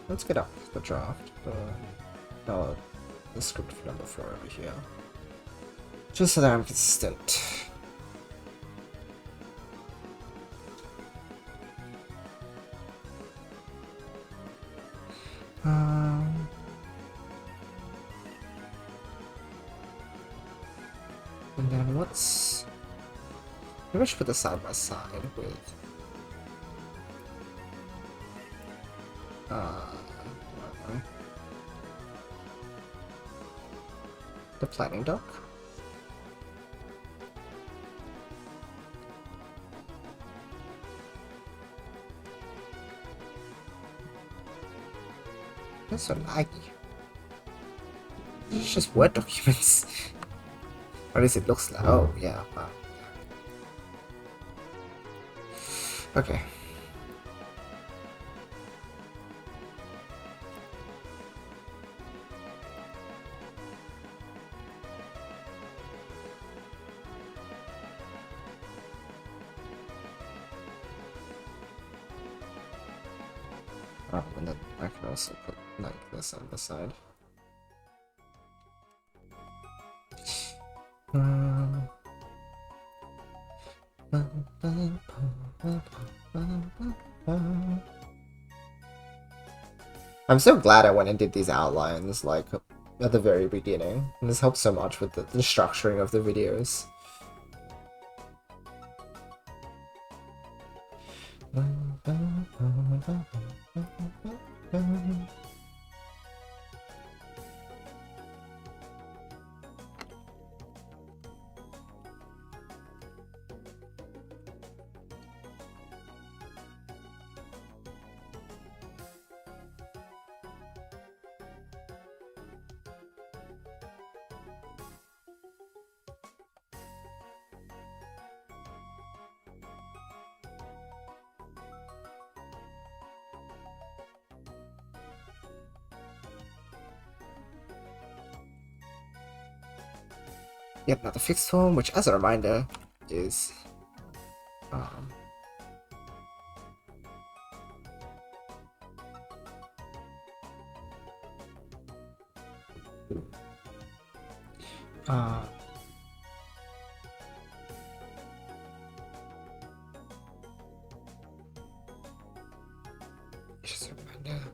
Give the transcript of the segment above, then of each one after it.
Let's get up the draft. The script for number 4 over here. Just so that I'm consistent. And then what's... Maybe I should put this side by side with... the planning dock. That's so laggy. It's just Word documents. Or at least it looks like. Oh, yeah. Wow. Okay. Oh, and then I can also put like this on the side. I'm so glad I went and did these outlines like at the very beginning. And this helps so much with the structuring of the videos. Yep, another fixed form, which as a reminder is just a reminder.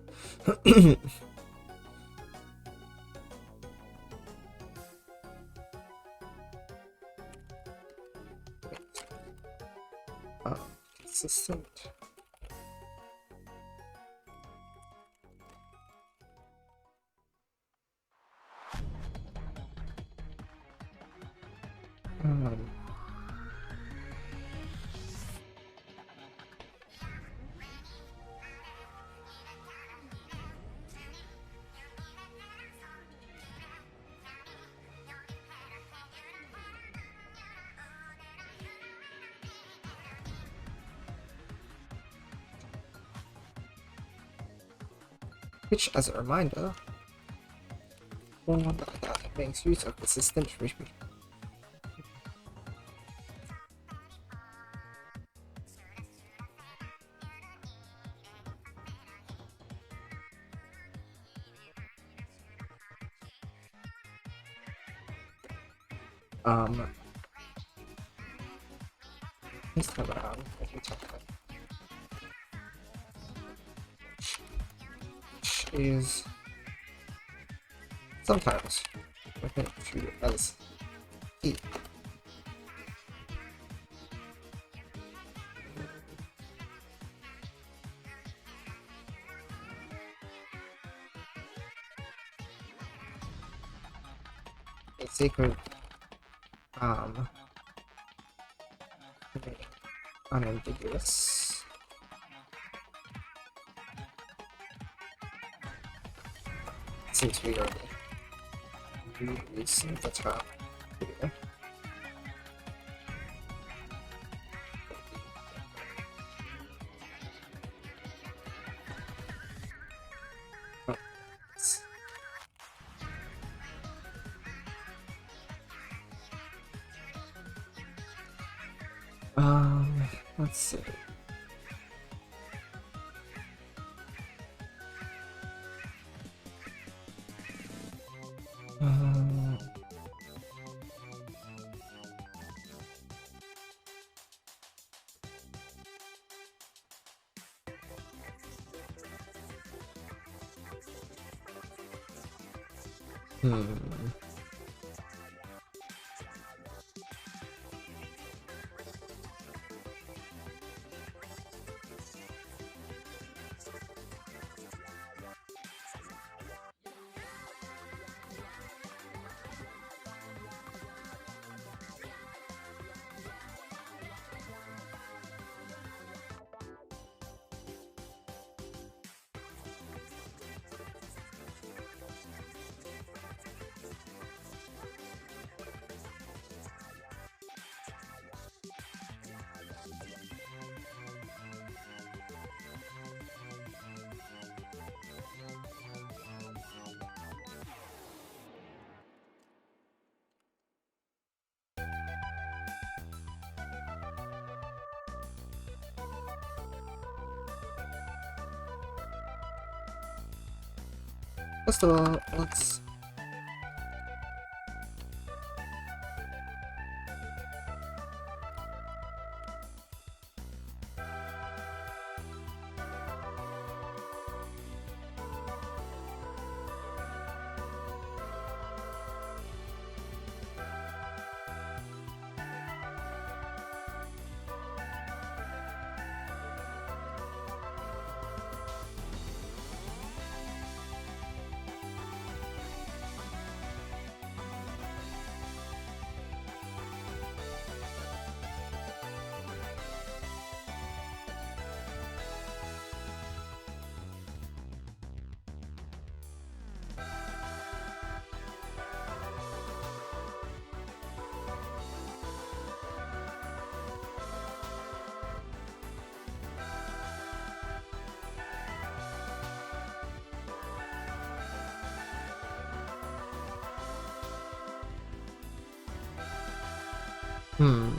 Consistent. Which, as a reminder, one that makes use of consistent treatment. This time around, I can talk about is sometimes referred to as E. A sacred, unambiguous. Since we already released the top here. Let's see. Hmm. First of all, let's... Hmm.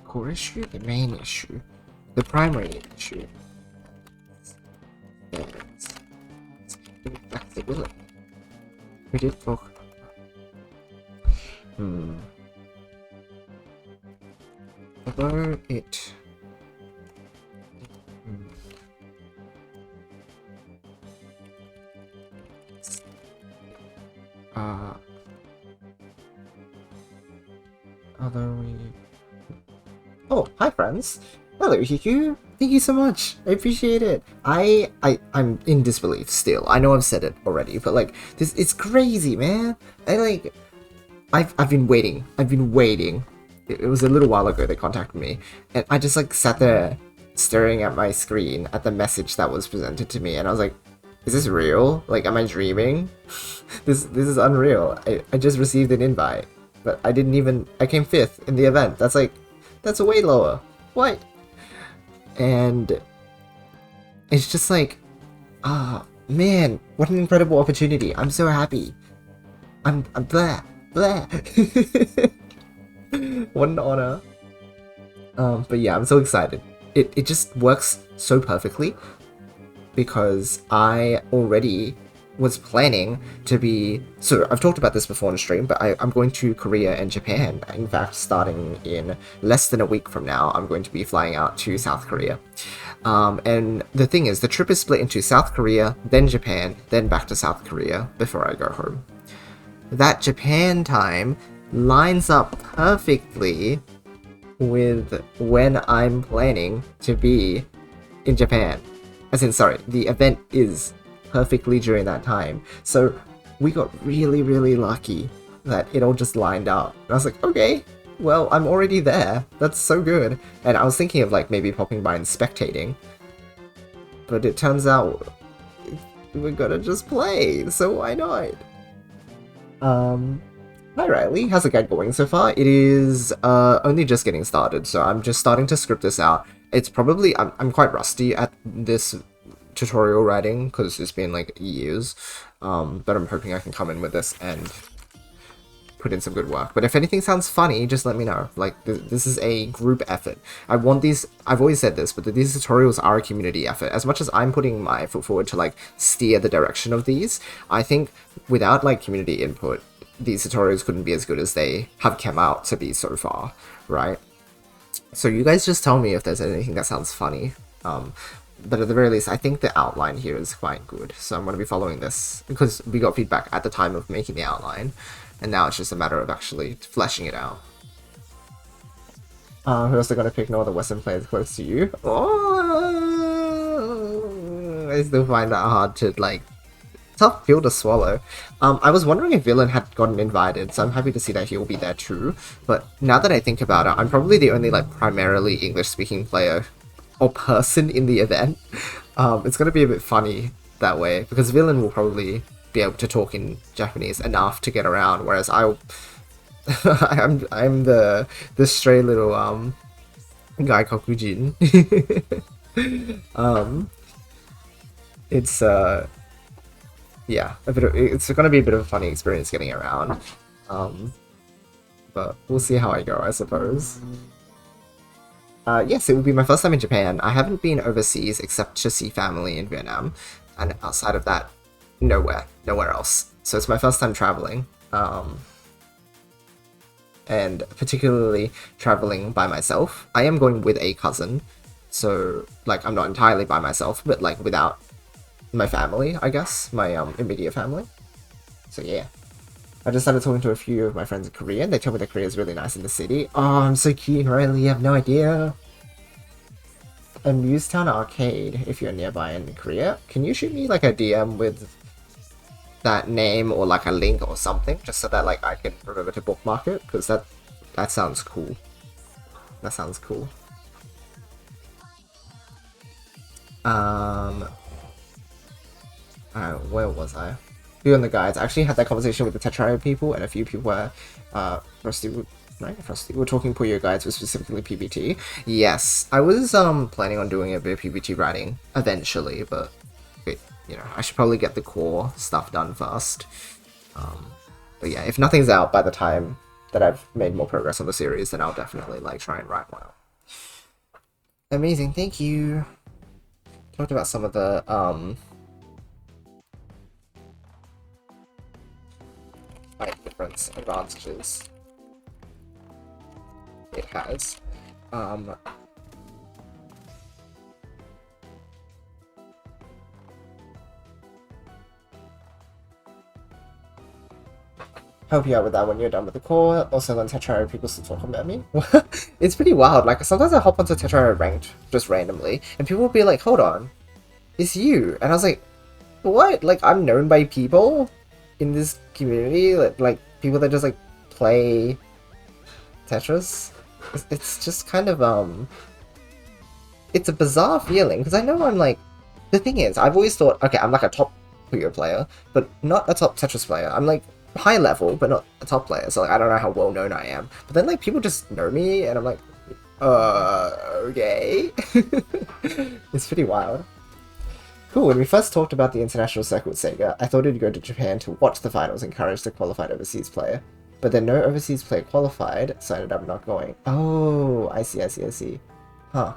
Core issue, the main issue, the primary issue. It's flexibility. We did talk. Although it. Although we. Oh, hi friends. Hello, Hiku. Thank you so much. I appreciate it. I'm in disbelief still. I know I've said it already, but like this, it's crazy, man. I've been waiting. I've been waiting. It was a little while ago they contacted me, and I just like sat there staring at my screen at the message that was presented to me, and I was like, is this real? Like, am I dreaming? This is unreal. I just received an invite, but I didn't even. I came 5th in the event. That's way lower. What? And it's just like, man, what an incredible opportunity. I'm so happy. I'm blah, blah. What an honor. But yeah, I'm so excited. It just works so perfectly because I already was planning to be... So, I've talked about this before on stream, but I'm going to Korea and Japan. In fact, starting in less than a week from now, I'm going to be flying out to South Korea. And the thing is, the trip is split into South Korea, then Japan, then back to South Korea before I go home. That Japan time lines up perfectly with when I'm planning to be in Japan. As in, sorry, the event is perfectly during that time. So we got really, really lucky that it all just lined up. And I was like, okay, well, I'm already there. That's so good. And I was thinking of like maybe popping by and spectating. But it turns out we're gonna just play, so why not? Hi Riley, how's the guide going so far? It is only just getting started, so I'm just starting to script this out. It's probably, I'm quite rusty at this tutorial writing because it's been like years, but I'm hoping I can come in with this and put in some good work. But if anything sounds funny, just let me know. Like, this is a group effort. I want these, I've always said this, but these tutorials are a community effort. As much as I'm putting my foot forward to like steer the direction of these, I think without like community input, these tutorials couldn't be as good as they have come out to be so far, right? So you guys just tell me if there's anything that sounds funny. But at the very least, I think the outline here is quite good. So I'm going to be following this because we got feedback at the time of making the outline. And now it's just a matter of actually fleshing it out. Who else are going to pick? No other Western players close to you? Oh, I still find that hard to, like, tough pill to swallow. I was wondering if Villain had gotten invited, so I'm happy to see that he'll be there too. But now that I think about it, I'm probably the only, like, primarily English-speaking player or person in the event. It's going to be a bit funny that way, because Villain will probably be able to talk in Japanese enough to get around, whereas I'm the stray little guy Kokujin. It's yeah, it's gonna be a bit of a funny experience getting around. But we'll see how I go, I suppose. Yes, it will be my first time in Japan. I haven't been overseas except to see family in Vietnam, and outside of that, nowhere else. So it's my first time traveling, and particularly traveling by myself. I am going with a cousin, so like I'm not entirely by myself, but like without my family, I guess, my immediate family. So yeah, I just started talking to a few of my friends in Korea, and they told me that Korea is really nice in the city. Oh, I'm so keen, Riley, you have no idea. Town Arcade, if you're nearby in Korea, can you shoot me like a DM with that name or like a link or something, just so that like I can remember to bookmark it, because that sounds cool. That sounds cool. Where was I? You and the guides. I actually had that conversation with the Tetrao people, and a few people were Frosty, right? Frosty. We were talking Puyo guides with specifically PBT. Yes, I was planning on doing a bit of PBT writing eventually, but you know, I should probably get the core stuff done first. But yeah, if nothing's out by the time that I've made more progress on the series, then I'll definitely like try and write one out. Amazing, thank you. Talked about some of the difference advantages it has. Help you out with that when you're done with the core. Also, on Tetrao, people still talk about me. It's pretty wild. Like, sometimes I hop onto Tetrao ranked just randomly, and people will be like, hold on, it's you. And I was like, what? Like, I'm known by people in this community, like people that just like play Tetris. It's just kind of it's a bizarre feeling, because I know I'm like, the thing is, I've always thought, okay, I'm like a top Puyo player, but not a top Tetris player. I'm like high level, but not a top player, so like I don't know how well known I am. But then like people just know me, and I'm like, okay. It's pretty wild. Cool, when we first talked about the international circuit with Sega, I thought it'd go to Japan to watch the finals and encourage the qualified overseas player. But then no overseas player qualified, so I ended up not going. Oh, I see. Huh.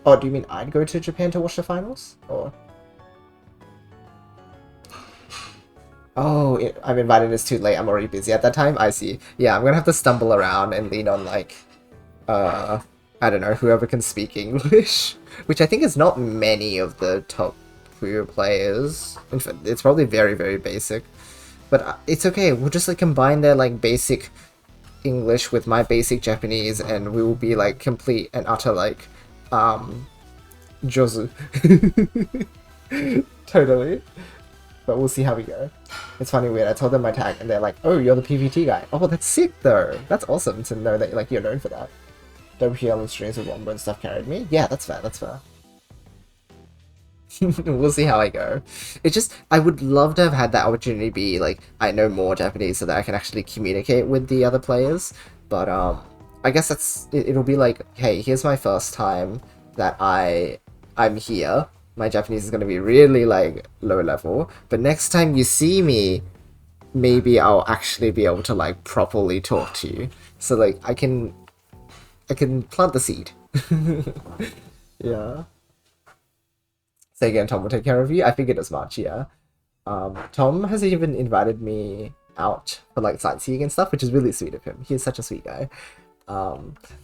Oh, do you mean I'd go to Japan to watch the finals? Or... Oh, I'm invited, it's too late, I'm already busy at that time? I see. Yeah, I'm gonna have to stumble around and lean on, like, I don't know, whoever can speak English. Which I think is not many of the top Puyo players. In fact, it's probably very, very basic. But it's okay, we'll just, like, combine their, like, basic English with my basic Japanese, and we will be, like, complete and utter, like, Jozu. Totally. But we'll see how we go. It's funny, weird. I told them my tag, and they're like, "Oh, you're the PVT guy." Oh, that's sick, though. That's awesome to know that like you're known for that. WPL and streams with Wombo and stuff carried me. Yeah, that's fair. That's fair. We'll see how I go. It's just I would love to have had that opportunity be like I know more Japanese so that I can actually communicate with the other players. But I guess it'll be like, hey, here's my first time that I'm here. My Japanese is gonna be really like low level. But next time you see me, maybe I'll actually be able to like properly talk to you. So like I can plant the seed. Yeah. Say again, Tom will take care of you. I figured as much, yeah. Tom has even invited me out for like sightseeing and stuff, which is really sweet of him. He's such a sweet guy.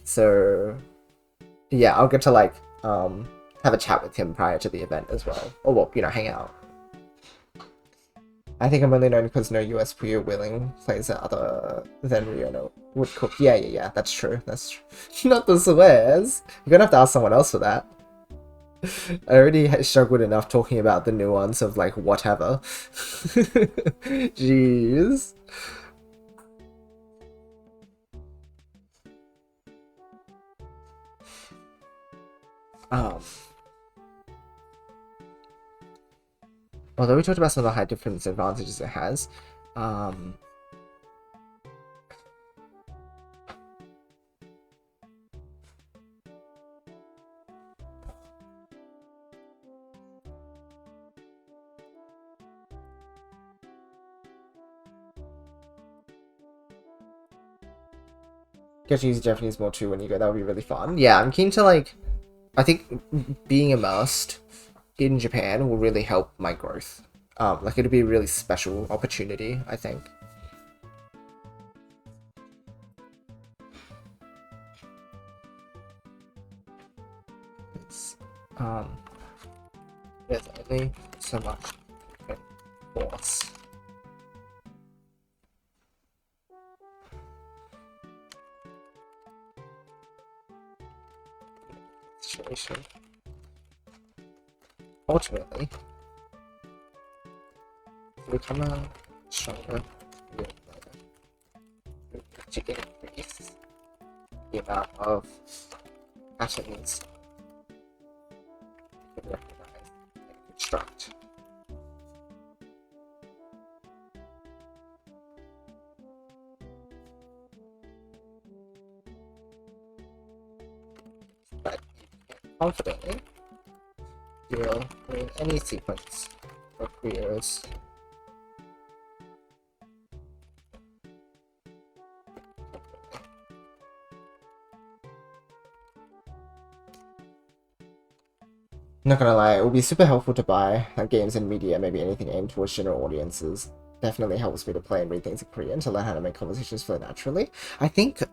So yeah, I'll get to like have a chat with him prior to the event as well. Or well, hang out. I think I'm only known because no US Puyo willing plays other than Ryono would cook. Yeah, that's true. That's true. Not the swears. You're gonna have to ask someone else for that. I already struggled enough talking about the nuance of like whatever. Jeez. Although we talked about some of the high difference advantages it has, get to use Japanese more too when you go. That would be really fun. Yeah, I'm keen to like. I think being immersed in Japan will really help my growth. Like it'll be a really special opportunity, I think. It's, there's only so much force. Situation. Ultimately, become a stronger to increase the amount of atoms you can recognize and construct. But you can confidently deal with any sequence of queers. Not gonna lie, it would be super helpful to buy games and media, maybe anything aimed towards general audiences. Definitely helps me to play and read things in Korean to learn how to make conversations flow naturally. I think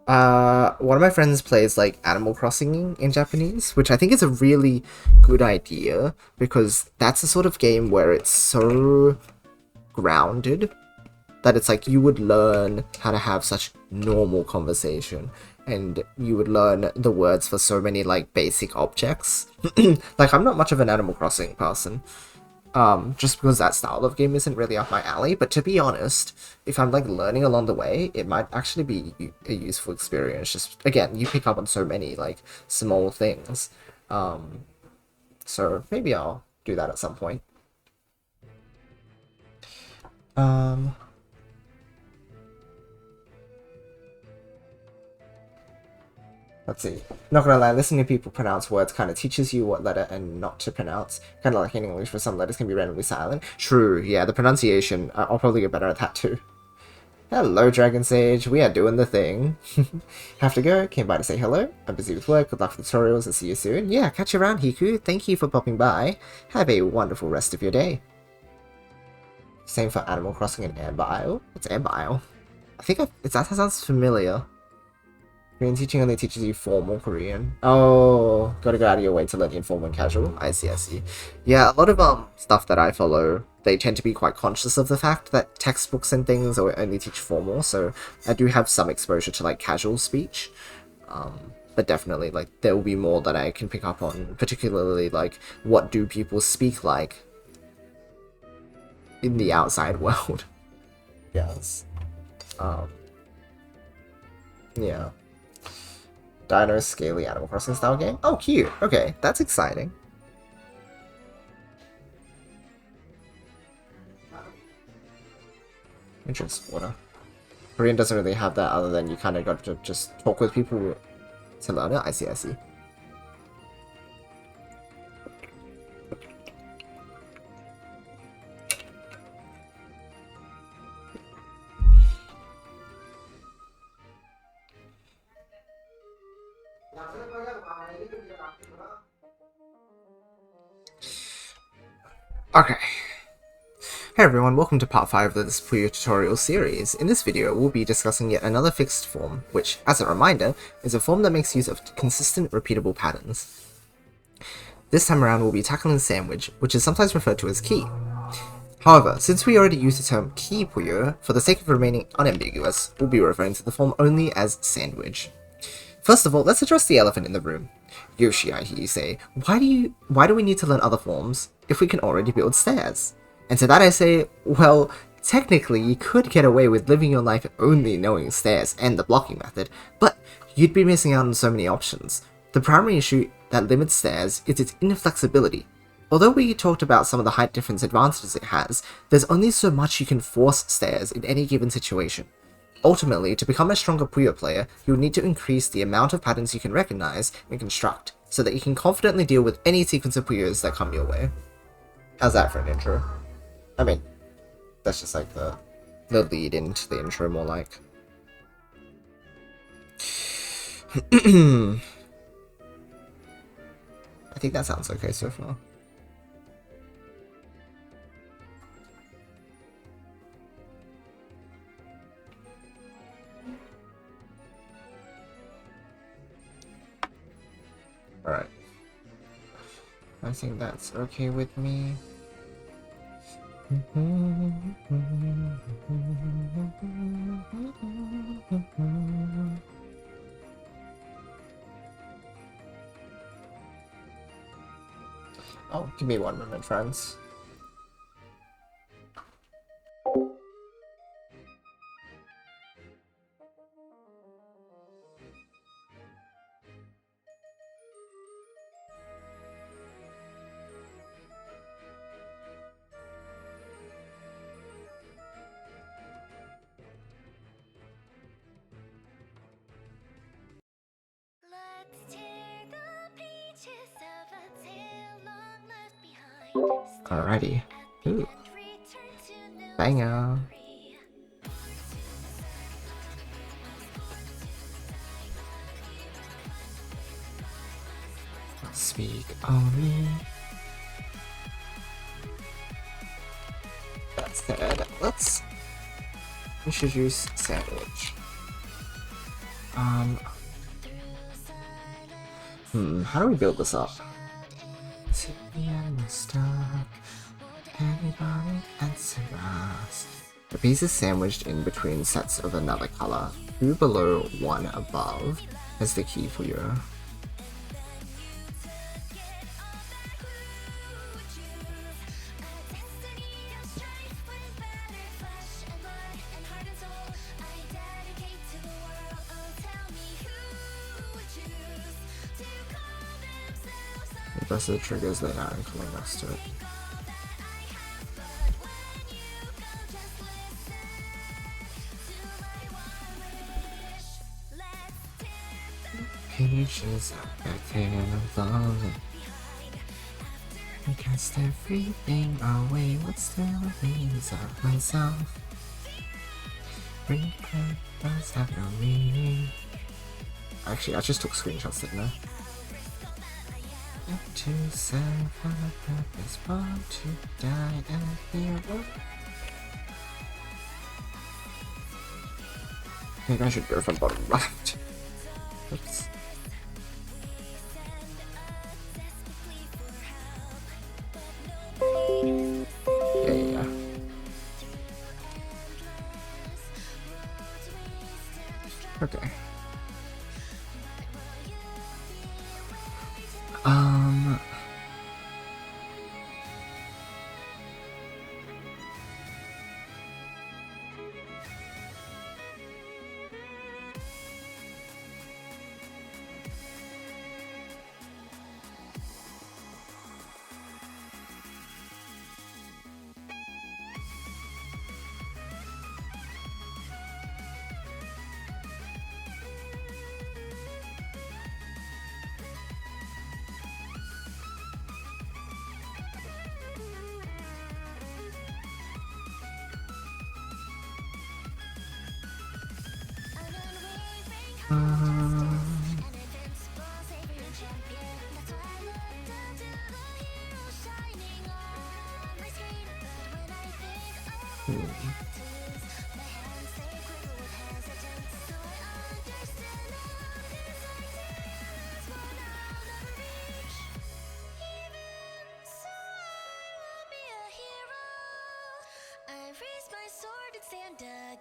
one of my friends plays like Animal Crossing in Japanese, which I think is a really good idea because that's the sort of game where it's so grounded that it's like you would learn how to have such normal conversation and you would learn the words for so many like basic objects. Like I'm not much of an Animal Crossing person. Just because that style of game isn't really up my alley, but to be honest, if I'm like learning along the way, it might actually be a useful experience. Just again, you pick up on so many like small things. So maybe I'll do that at some point. Let's see. Not gonna lie, listening to people pronounce words kind of teaches you what letter and not to pronounce. Kind of like in English, where some letters can be randomly silent. True, yeah, the pronunciation, I'll probably get better at that too. Hello, Dragon Sage. We are doing the thing. Have to go. Came by to say hello. I'm busy with work. Good luck for the tutorials and see you soon. Yeah, catch you around, Hiku. Thank you for popping by. Have a wonderful rest of your day. Same for Animal Crossing and Amber Isle. What's Amber Isle? I think that sounds familiar. Korean teaching only teaches you formal Korean. Oh, gotta go out of your way to learn informal and casual. I see. Yeah, a lot of stuff that I follow, they tend to be quite conscious of the fact that textbooks and things only teach formal, so I do have some exposure to like casual speech. But definitely, like, there will be more that I can pick up on, particularly like what do people speak like in the outside world. Yes. Yeah. Dino Scaly Animal Crossing style game? Oh, cute. Okay, that's exciting. Entrance water. Korean doesn't really have that other than you kind of got to just talk with people to learn it. I see, I see. Okay. Hey everyone, welcome to part 5 of this Puyo tutorial series. In this video, we'll be discussing yet another fixed form, which, as a reminder, is a form that makes use of consistent, repeatable patterns. This time around, we'll be tackling sandwich, which is sometimes referred to as key. However, since we already used the term key Puyo, for the sake of remaining unambiguous, we'll be referring to the form only as sandwich. First of all, let's address the elephant in the room. Yoshi, I hear you say, why do we need to learn other forms if we can already build stairs? And to that I say, well, technically you could get away with living your life only knowing stairs and the blocking method, but you'd be missing out on so many options. The primary issue that limits stairs is its inflexibility. Although we talked about some of the height difference advantages it has, there's only so much you can force stairs in any given situation. Ultimately, to become a stronger Puyo player, you'll need to increase the amount of patterns you can recognize and construct, so that you can confidently deal with any sequence of Puyos that come your way. How's that for an intro? I mean, that's just like the lead into the intro, more like. I think that sounds okay so far. Alright. I think that's okay with me. Oh, give me one moment, friends. Alrighty. Ooh. Banger. Speak only. That said, let's introduce sandwich. How do we build this up? The piece is sandwiched in between sets of another color, 2 below, 1 above, as the key for your. Press the triggers that are coming next to it. Pages are back there alone. I cast everything away. What still remains of myself? Regret does have no meaning. Actually, I just took screenshots, didn't I? To serve a purpose, born to die a hero. I think I should go from bottom left. Oops. Yeah. Okay.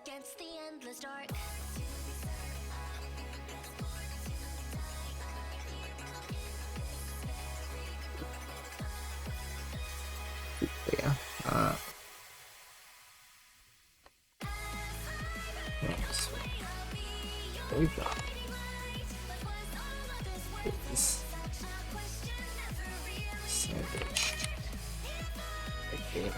Against the endless dark. Yeah. Yes. There we go. This sandwich. Okay.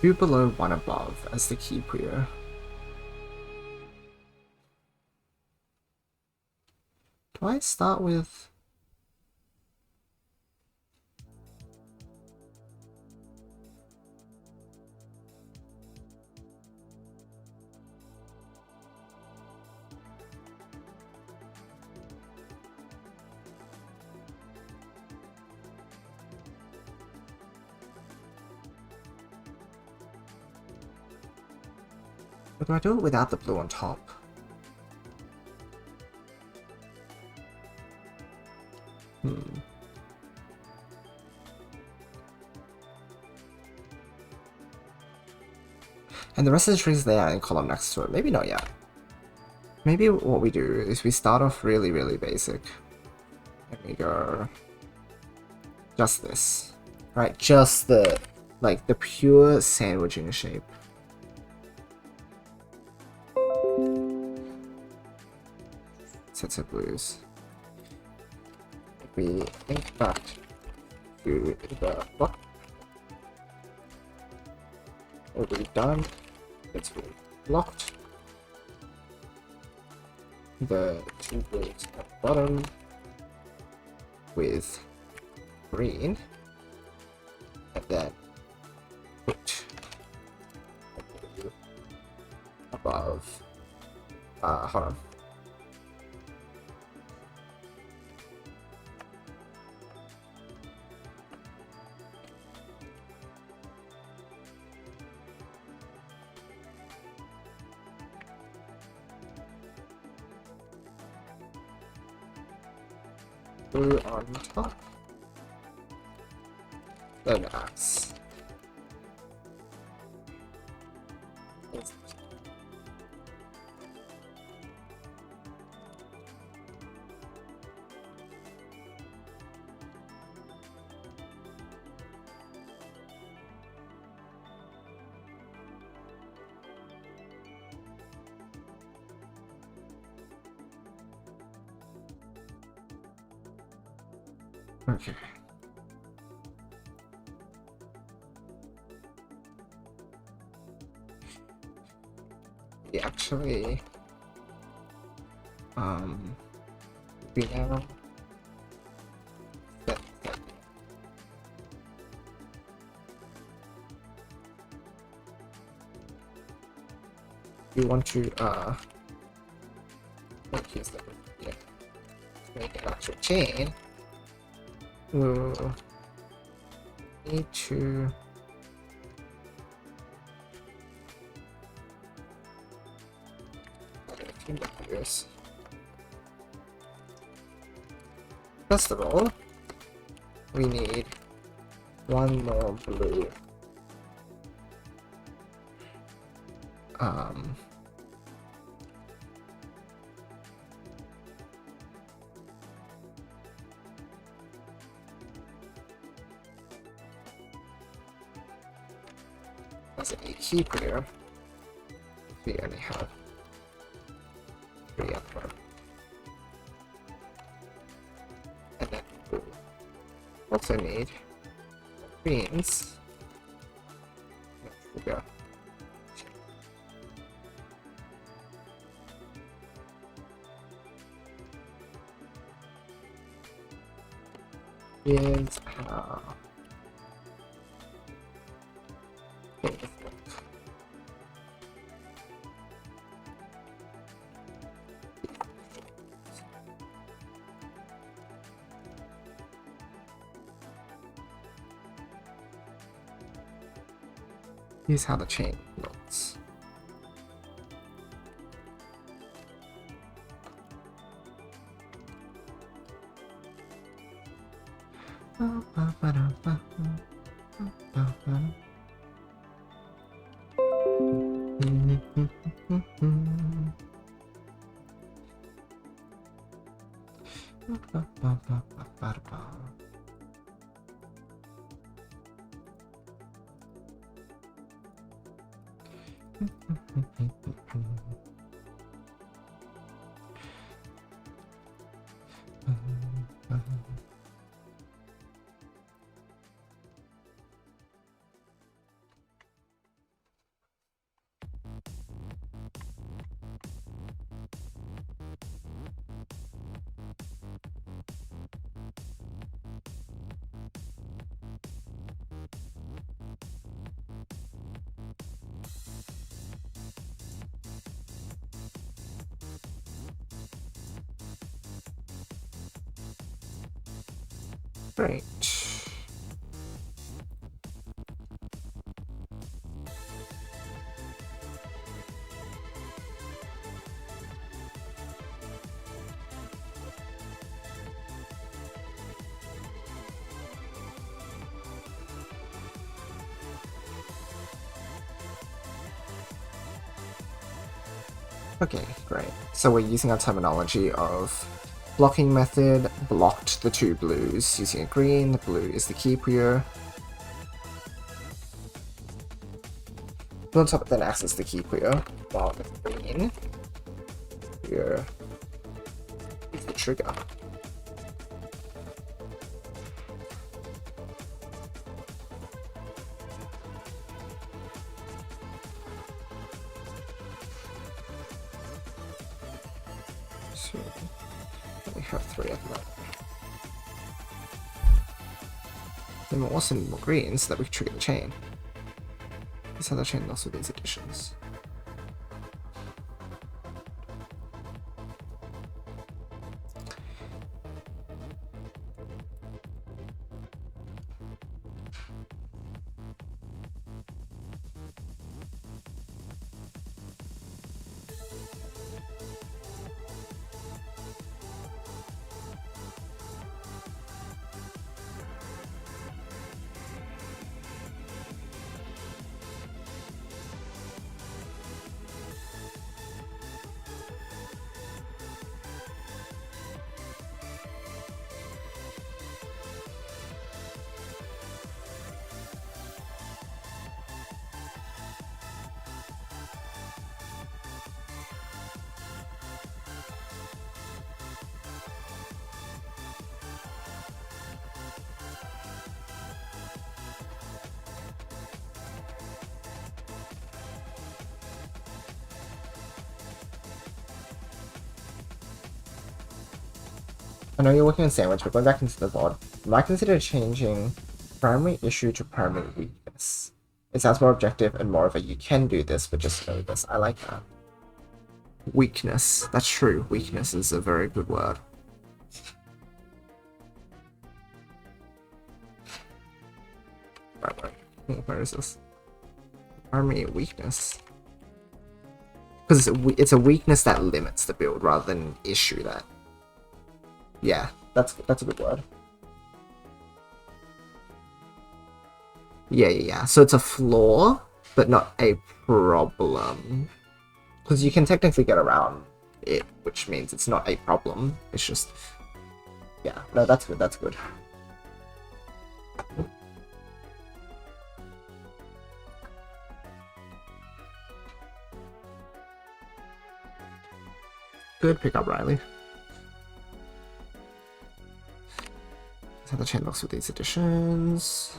Two below, one above as the key Puyo. Do I start with... Or do I do it without the blue on top? And the rest of the trees there in column next to it. Maybe not yet. Maybe what we do is we start off really, really basic. And we go... just this. Right? Just the... like, the pure sandwiching shape. Sets of blues. We link back to the block. Already done. It's blocked. The two blues at the bottom with green, and then put above. Hold on. Blue on top. Then axe. Okay. We actually, we now set that. We want to, here's the, yeah, make an actual chain. We'll need to this. First of all, we need one more blue. As a key player, we only have 3 of them. And then blue. Also need greens. Sugar. Here's how. Here's how the chain looks. Great. Okay, great. So we're using our terminology of blocking method, blocked the two blues using a green, the blue is the key Puyo. Blue on top then acts as the key Puyo, while the green Puyo is the trigger. So we have three of them. Then we'll also need more greens so that we can trigger the chain. This other chain looks with these additions. I know you're working on sandwich, but going back into the VOD, might consider changing primary issue to primary weakness. It sounds more objective and more of a you can do this, but just know this. I like that. Weakness. That's true. Weakness is a very good word. Right. Where is this? Primary weakness. Because it's a weakness that limits the build rather than an issue that. Yeah, that's a good word. Yeah. So it's a flaw, but not a problem. Because you can technically get around it, which means it's not a problem. It's just... Yeah, no, that's good, that's good. Good pickup, Riley. That's how the chain looks with these additions.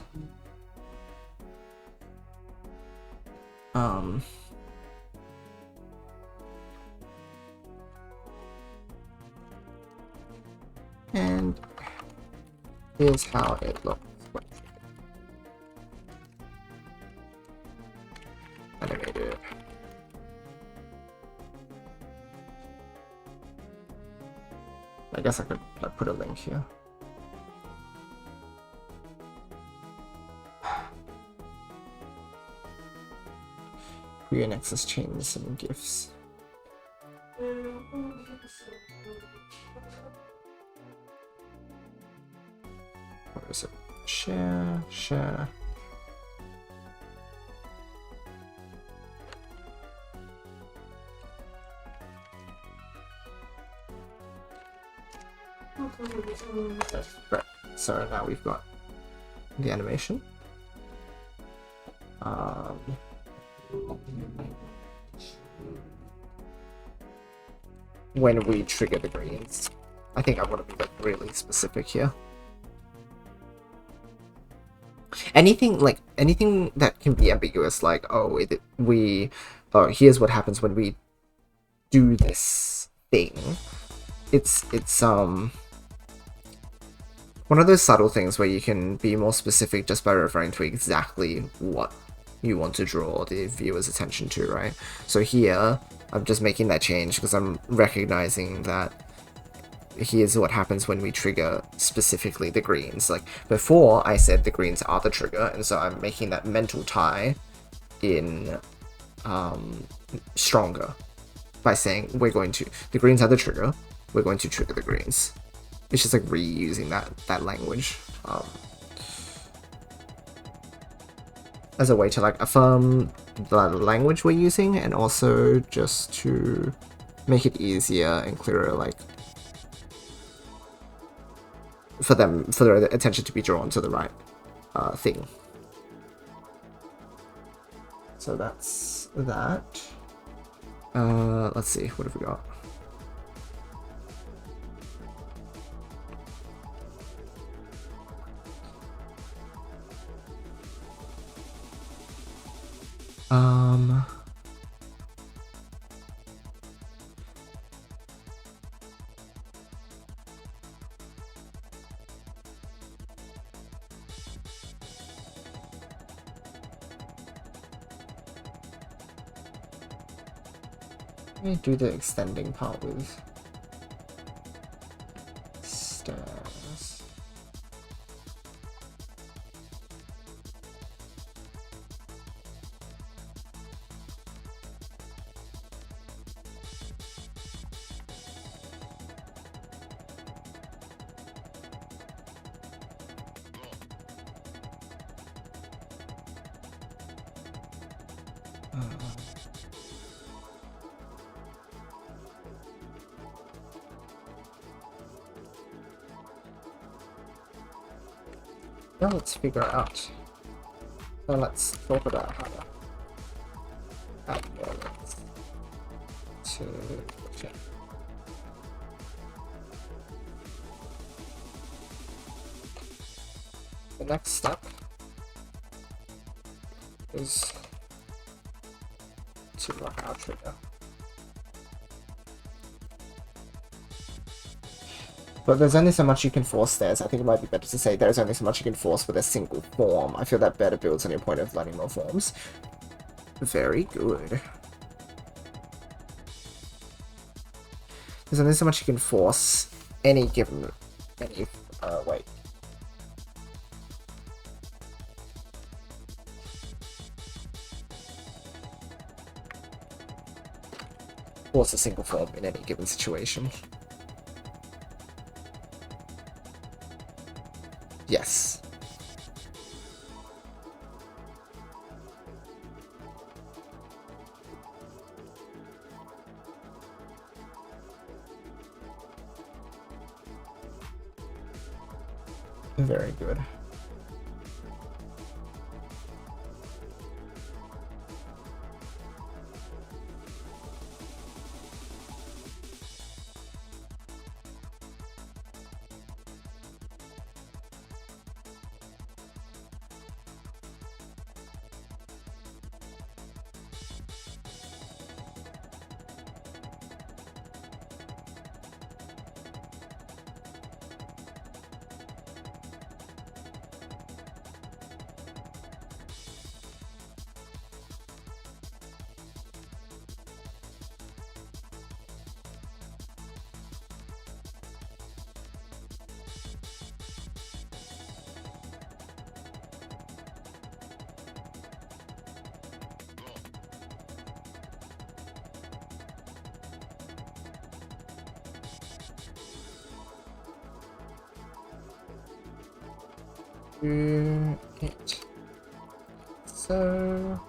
And Here's how it looks. Animated. I guess I could put a link here. Puyo Nexus changes and gifts. Where is it? Share, share. Right. So now we've got the animation. When we trigger the greens, I think I want to be like really specific here. Anything that can be ambiguous, like here's what happens when we do this thing. It's one of those subtle things where you can be more specific just by referring to exactly what you want to draw the viewer's attention to, right? So here, I'm just making that change because I'm recognizing that here's what happens when we trigger specifically the greens. Like before, I said the greens are the trigger, and so I'm making that mental tie in stronger by saying the greens are the trigger, we're going to trigger the greens. It's just like reusing that language as a way to like affirm the language we're using, and also just to make it easier and clearer, like for their attention to be drawn to the right thing. So that's that. Let's see, what have we got? Let me do the extending part with stairs. Now let's figure out. Now let's talk about how to add more links to the chat. The next step is to lock our trigger. But there's only so much you can force there, so I think it might be better to say there's only so much you can force with a single form. I feel that better builds on your point of learning more forms. Very good. There's only so much you can force wait. Force a single form in any given situation. Yes. Very good. it. So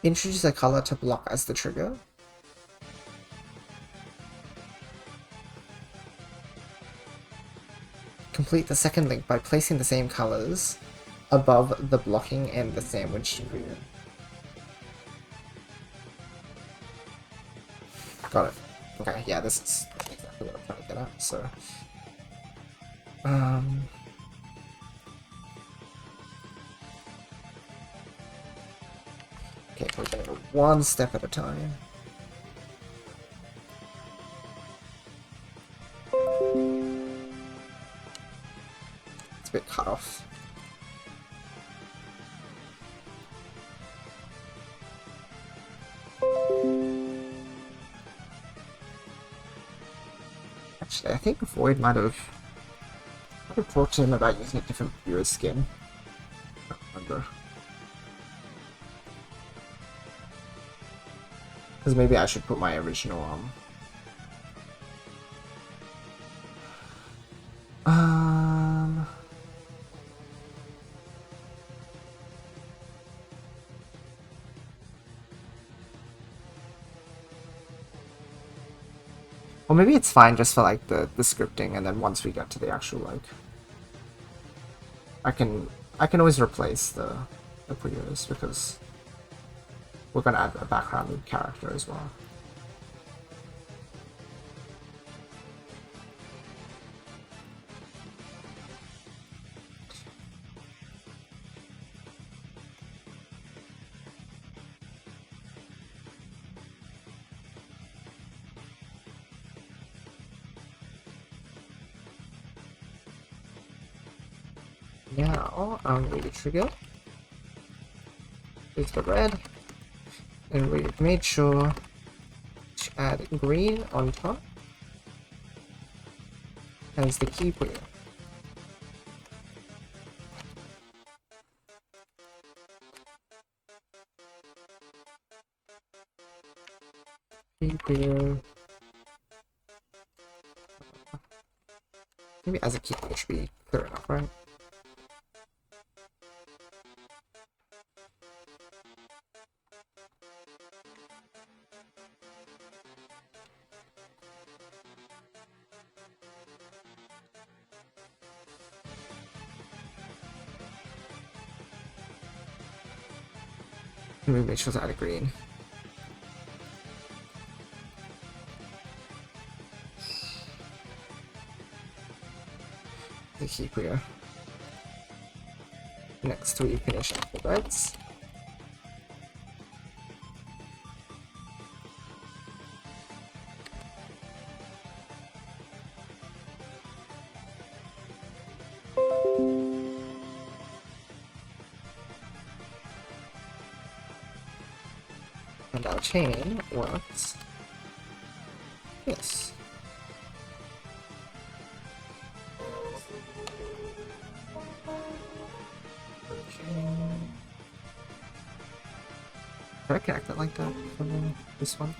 introduce a color to block as the trigger. Complete the second link by placing the same colors above the blocking and the sandwich trigger. Got it. Okay, yeah, this is exactly what I'm trying to get at, so... Okay, we're going one step at a time. It's a bit cut off. Actually, I think Void might have talked to him about using a different Puyo skin. I don't remember. Because maybe I should put my original or maybe it's fine just for like the scripting, and then once we get to the actual like, I can always replace the Puyos because we're gonna add a background character as well. Now we trigger is the red, and we've made sure to add green on top as the key Puyo. Key Puyo. Maybe as a key Puyo should be clear enough, right? Maybe make sure to add a green. The key Puyo. Next we finish up the reds. And our chain works. Yes. Can I connect it like that from this one?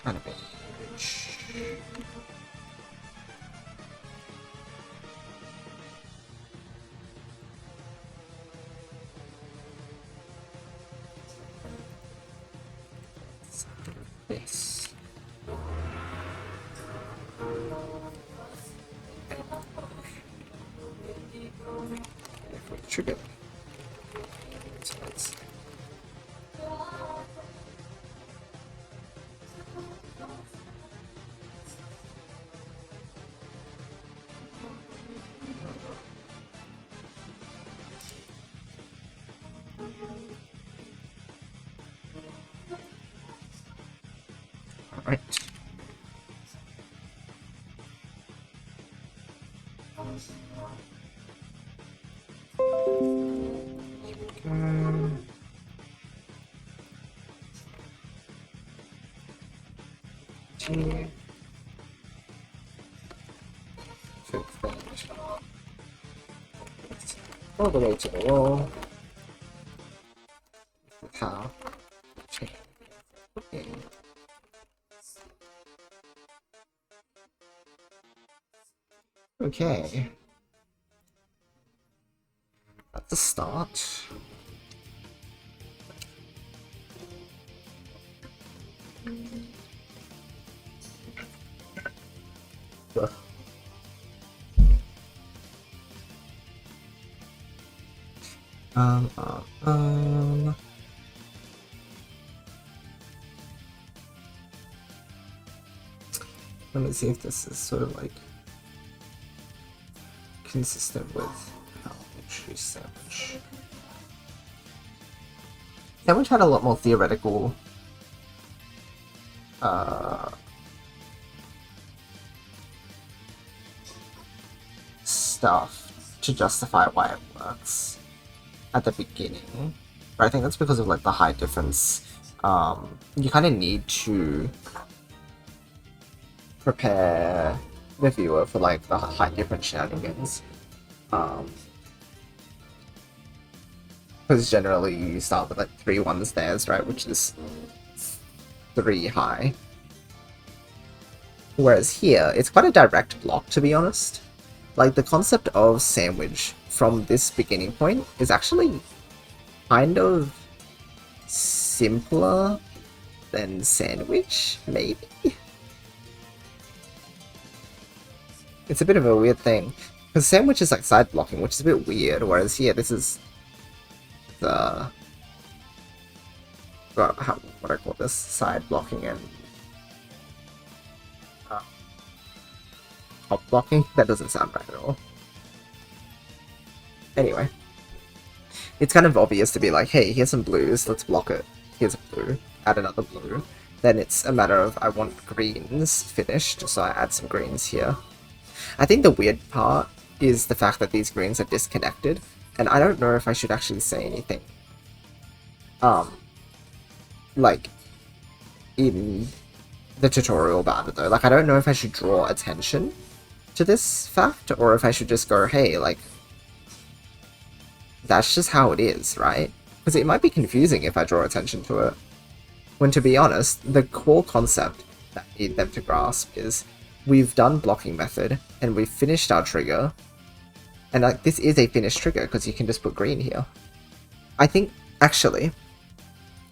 Kind of big. This. Trigger. So that's alright. All the way to the wall. How? Okay. Okay. That's a start. Let me see if this is sort of like consistent with how I choose Sandwich. Sandwich had a lot more theoretical stuff to justify why it works at the beginning. But I think that's because of like the height difference. You kind of need to prepare the viewer for like the height difference shenanigans. Because generally you start with like 3 1s theirs, right, which is 3 high. Whereas here, it's quite a direct block, to be honest. Like, the concept of sandwich from this beginning point is actually kind of simpler than sandwich, maybe? It's a bit of a weird thing. Because sandwich is like side blocking, which is a bit weird, whereas here, this is the... what do I call this? Side blocking and... top blocking? That doesn't sound right at all. Anyway. It's kind of obvious to be like, hey, here's some blues, let's block it. Here's a blue, add another blue. Then it's a matter of, I want greens finished, so I add some greens here. I think the weird part is the fact that these greens are disconnected, and I don't know if I should actually say anything. Like, in the tutorial about it though. Like, I don't know if I should draw attention to this fact, or if I should just go, hey, like, that's just how it is, right? Because it might be confusing if I draw attention to it. When, to be honest, the core concept that I need them to grasp is we've done blocking method, and we've finished our trigger, and like, this is a finished trigger, because you can just put green here. I think, actually,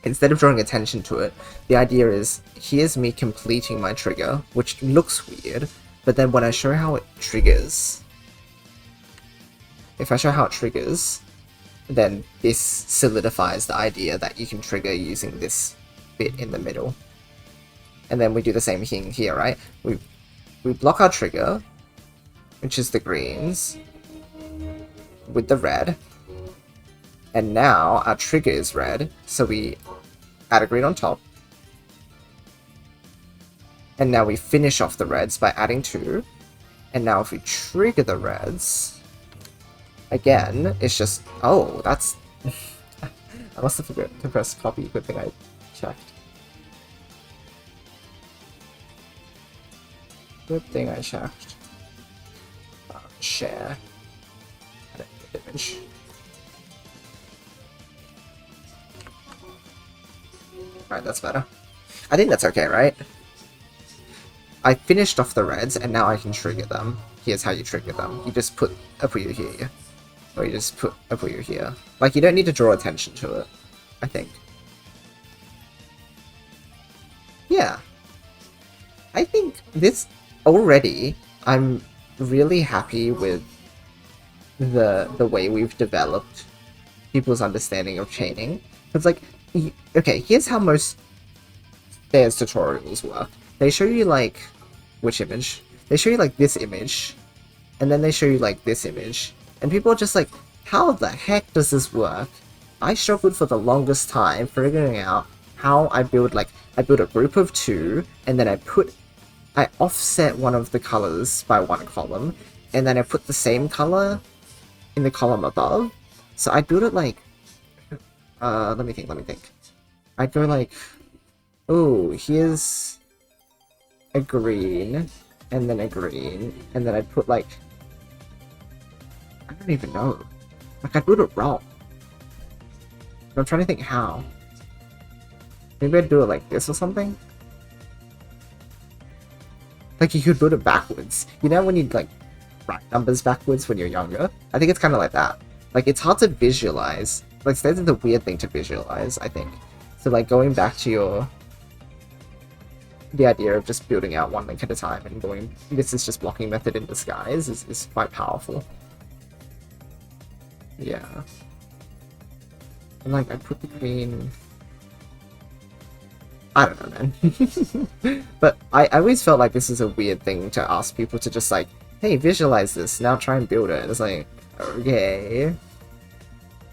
instead of drawing attention to it, the idea is, here's me completing my trigger, which looks weird, but then when I show how it triggers, if I show how it triggers, then this solidifies the idea that you can trigger using this bit in the middle. And then we do the same thing here, right? We block our trigger, which is the greens, with the red, and now our trigger is red, so we add a green on top, and now we finish off the reds by adding 2, and now if we trigger the reds, again, it's just, oh, that's... I must have forgot to press copy, good thing I checked. Good thing I checked. Share. Add an image. Alright, that's better. I think that's okay, right? I finished off the reds, and now I can trigger them. Here's how you trigger them. You just put a Puyo here. Or you just put a Puyo here. Like, you don't need to draw attention to it, I think. Yeah. I think this... already, I'm really happy with the way we've developed people's understanding of chaining. It's like, okay, here's how most Stairs tutorials work. They show you, like, which image? They show you, like, this image, and then they show you, like, this image. And people are just like, how the heck does this work? I struggled for the longest time figuring out how I build, like, I build a group of 2, and then I offset one of the colors by 1 column, and then I put the same color in the column above. So I build it like, let me think. I'd go like, oh, here's a green, and then a green, and then I'd put like, I don't even know. Like, I'd build it wrong. I'm trying to think how. Maybe I'd do it like this or something? Like, you could build it backwards. You know when you'd like write numbers backwards when you're younger? I think it's kind of like that. Like, it's hard to visualize. Like, stairs is the weird thing to visualize, I think. So, like, going back to the idea of just building out one link at a time and going, this is just blocking method in disguise is quite powerful. Yeah. And, like, I put the green... I don't know, man. But I always felt like this is a weird thing to ask people to just like, hey, visualize this, now try and build it. It's like, okay.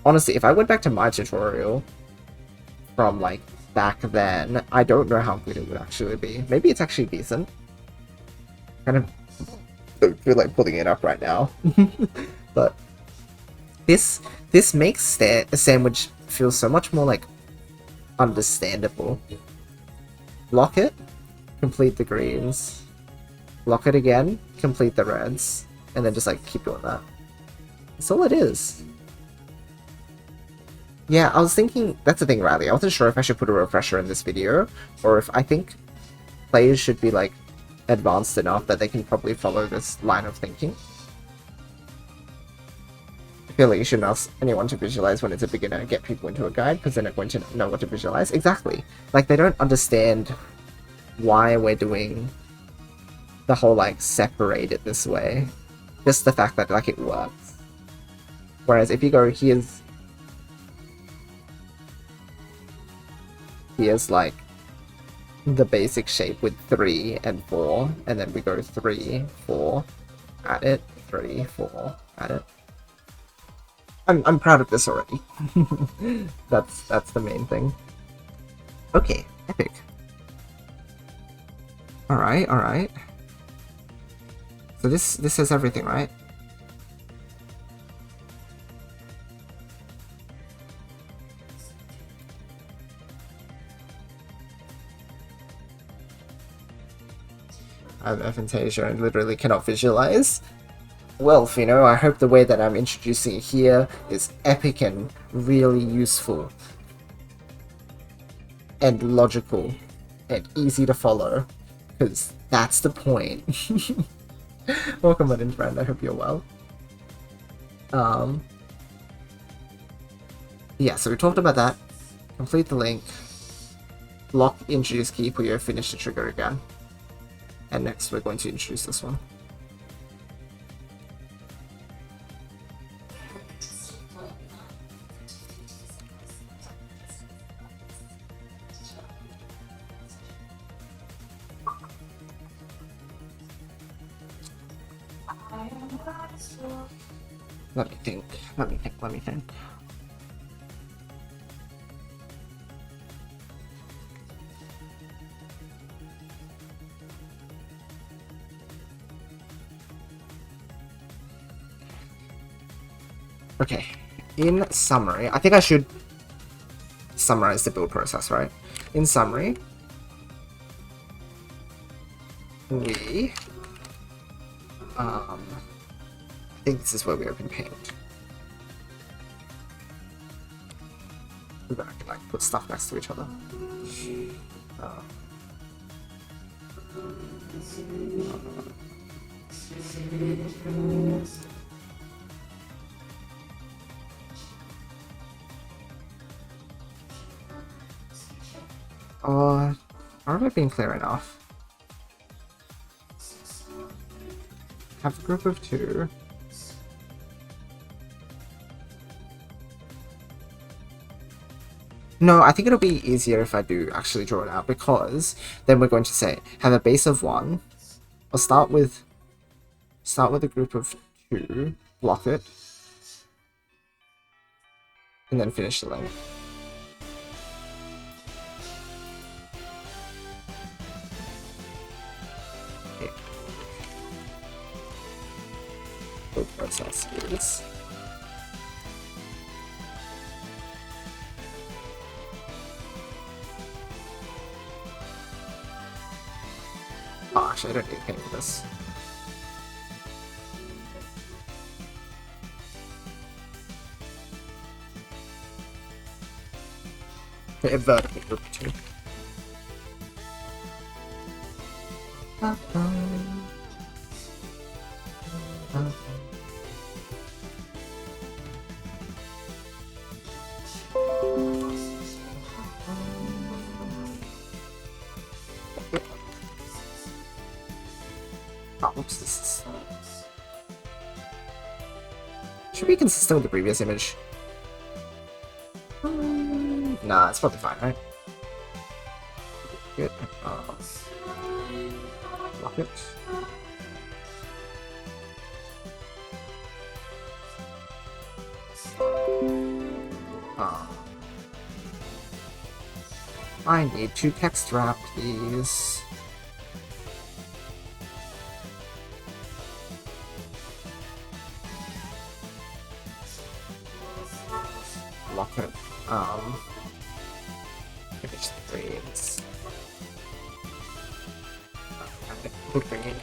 Honestly, if I went back to my tutorial from like back then, I don't know how good it would actually be. Maybe it's actually decent. Kind of don't feel like pulling it up right now. But this makes a sandwich feel so much more like understandable. Lock it, complete the greens. Lock it again, complete the reds, and then just like keep doing that. That's all it is. Yeah, I was thinking, that's the thing, Riley. I wasn't sure if I should put a refresher in this video, or if I think players should be like advanced enough that they can probably follow this line of thinking. I feel like you shouldn't ask anyone to visualize when it's a beginner and get people into a guide, because they're not going to know what to visualize. Exactly. Like, they don't understand why we're doing the whole, like, separate it this way. Just the fact that, like, it works. Whereas if you go, here's, like, the basic shape with 3 and 4, and then we go 3, 4, at it, 3, 4, at it. I'm proud of this already. That's the main thing. Okay, epic. Alright. So this says everything, right? I have aphantasia and literally cannot visualize. Well, Fino, I hope the way that I'm introducing it here is epic and really useful. And logical. And easy to follow. Because that's the point. Welcome on in, friend. I hope you're well. Yeah, so we talked about that. Complete the link. Lock, introduce key, Puyo, finish the trigger again. And next we're going to introduce this one. Let me think. Okay, in summary, I think I should summarize the build process, right? In summary, we, I think this is where we open paint. I can like put stuff next to each other. Aren't I being clear enough? Have a group of 2. No, I think it'll be easier if I do actually draw it out, because then we're going to say have a base of 1. I'll start with a group of 2, block it, and then finish the length. vertical process is. Oh, actually, I don't need to pay for this. Okay, vertical group 2. Oh, whoops, this is... Should be consistent with the previous image. Nah, it's probably fine, right? Good. Lock it. I need to text wrap these. Lock it. Finish the grades. The grade.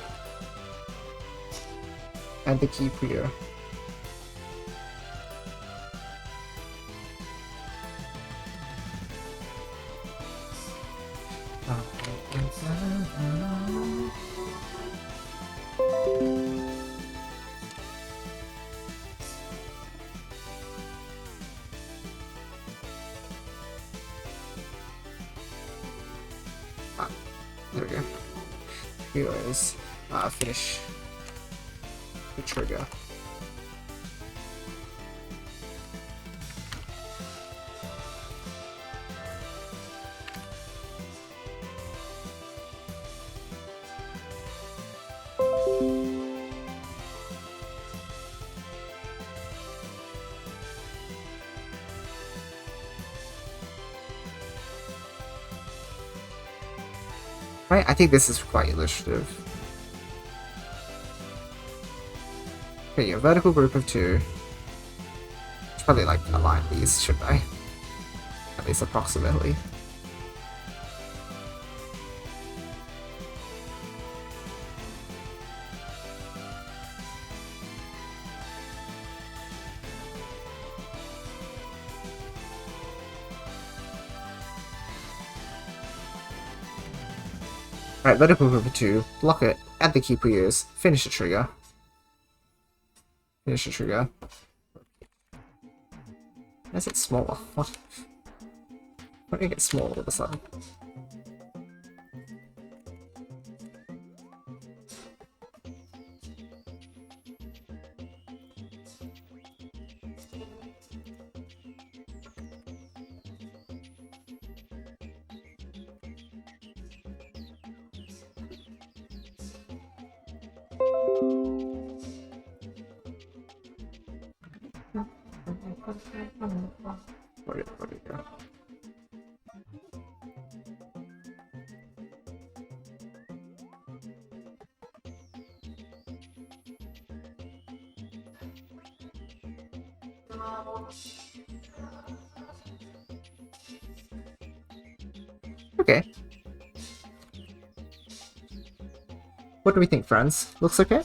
And the key Puyo. There we go. Here is finish the trigger. Right, I think this is quite illustrative. Okay, a vertical group of 2. Should probably like align these, shouldn't I? At least approximately. Alright, vertical group of 2, lock it, add the key Puyos, finish the trigger. Finish the trigger. Why is it smaller? What? Why did it get smaller all of a sudden? Where did it go? Okay. What do we think, friends? Looks okay?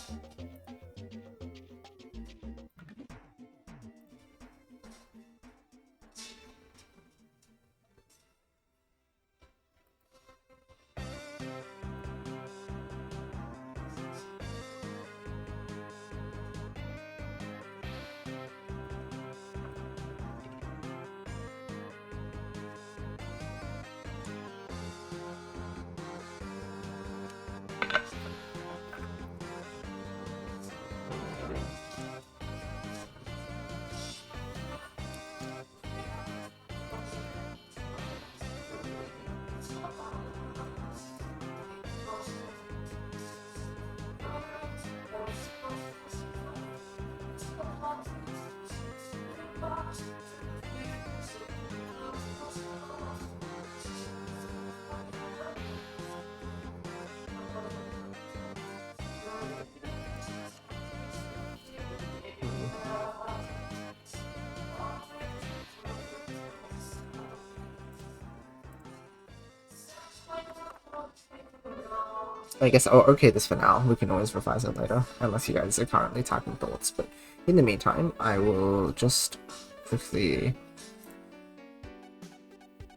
I guess I'll okay this for now. We can always revise it later, unless you guys are currently typing thoughts. But in the meantime, I will just quickly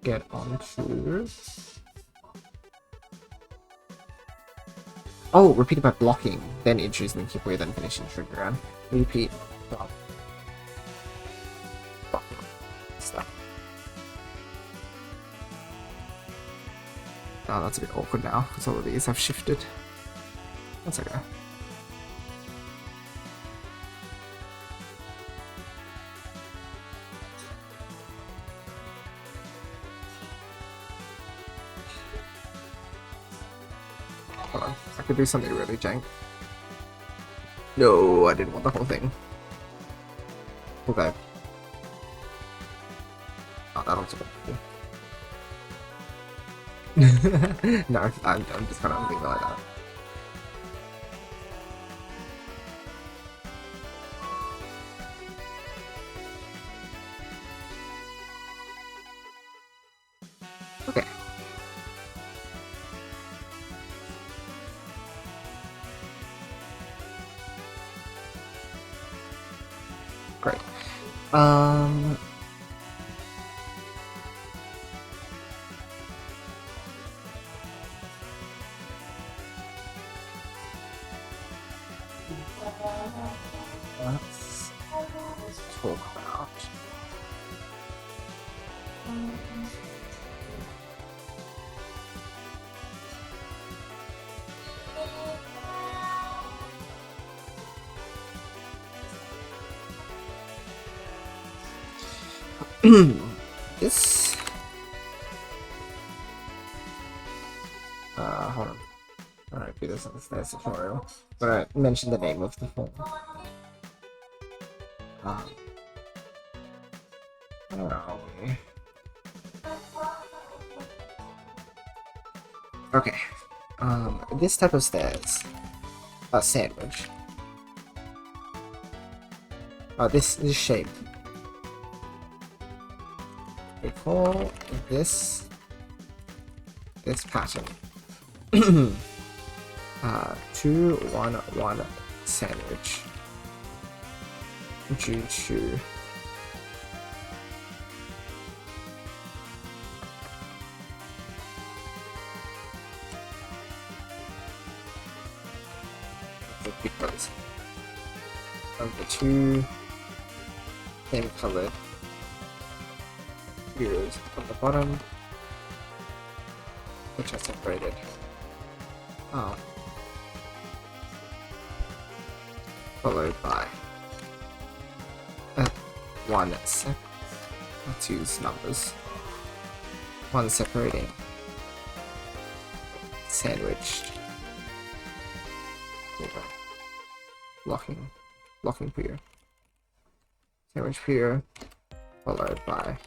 get onto... Oh, repeat it by blocking, then introduce new keyword, then finish in trigger round. Repeat blocking stuff. Oh, that's a bit awkward now, because all of these have shifted. That's okay. Hold on, I could do something really jank. No, I didn't want the whole thing. Okay. Oh, that looks cool. No, I'm just kind of leaving it like that. Okay. Great. Let's talk about... this... hold on. Alright, do this in the tutorial. But I mentioned the name of the form. Where are we? Okay. This type of stairs. Sandwich. This shape. We call this pattern 2-1-1 sandwich due to because of the two same colored heroes on the bottom, which are separated. Followed by let's use numbers. One separating sandwiched. Blocking Puyo. Sandwich Puyo, followed by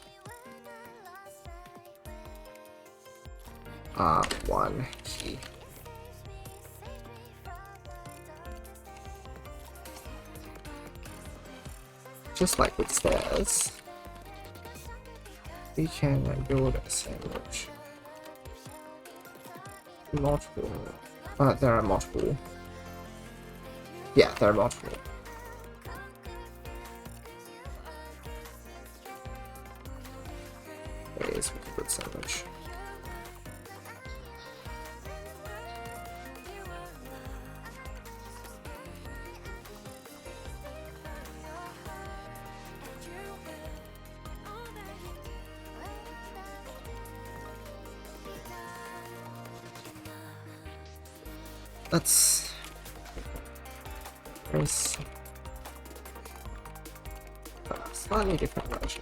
one key. Just like with stairs, we can build a sandwich. Multiple. There are multiple. Yeah, there are multiple. Ways we can build sandwich. Let's press a slightly different version.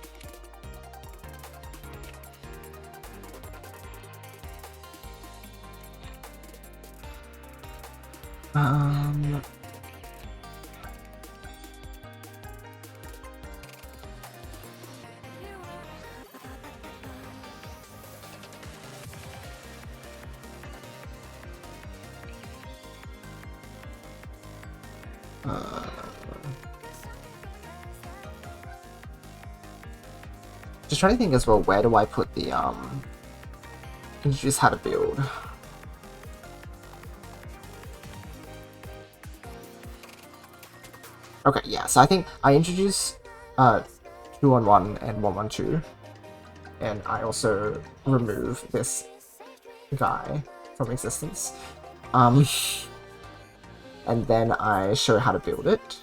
Just trying to think as well, where do I put the introduce how to build? Okay, yeah, so I think I introduced 2-on-1 and 1-1-2, and I also remove this guy from existence. And then I show how to build it.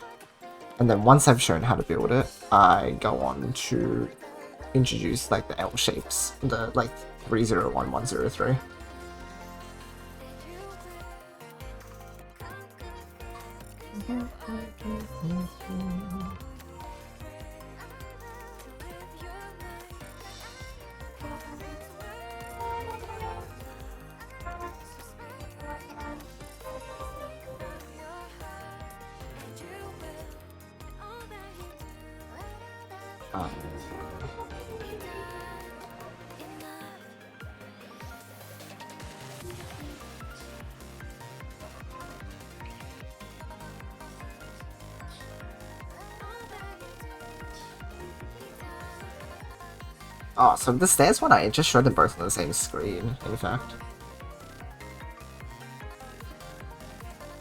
And then once I've shown how to build it, I go on to introduce like the L shapes, the like 301, 103. Oh, so the stairs one, I just showed them both on the same screen, in fact.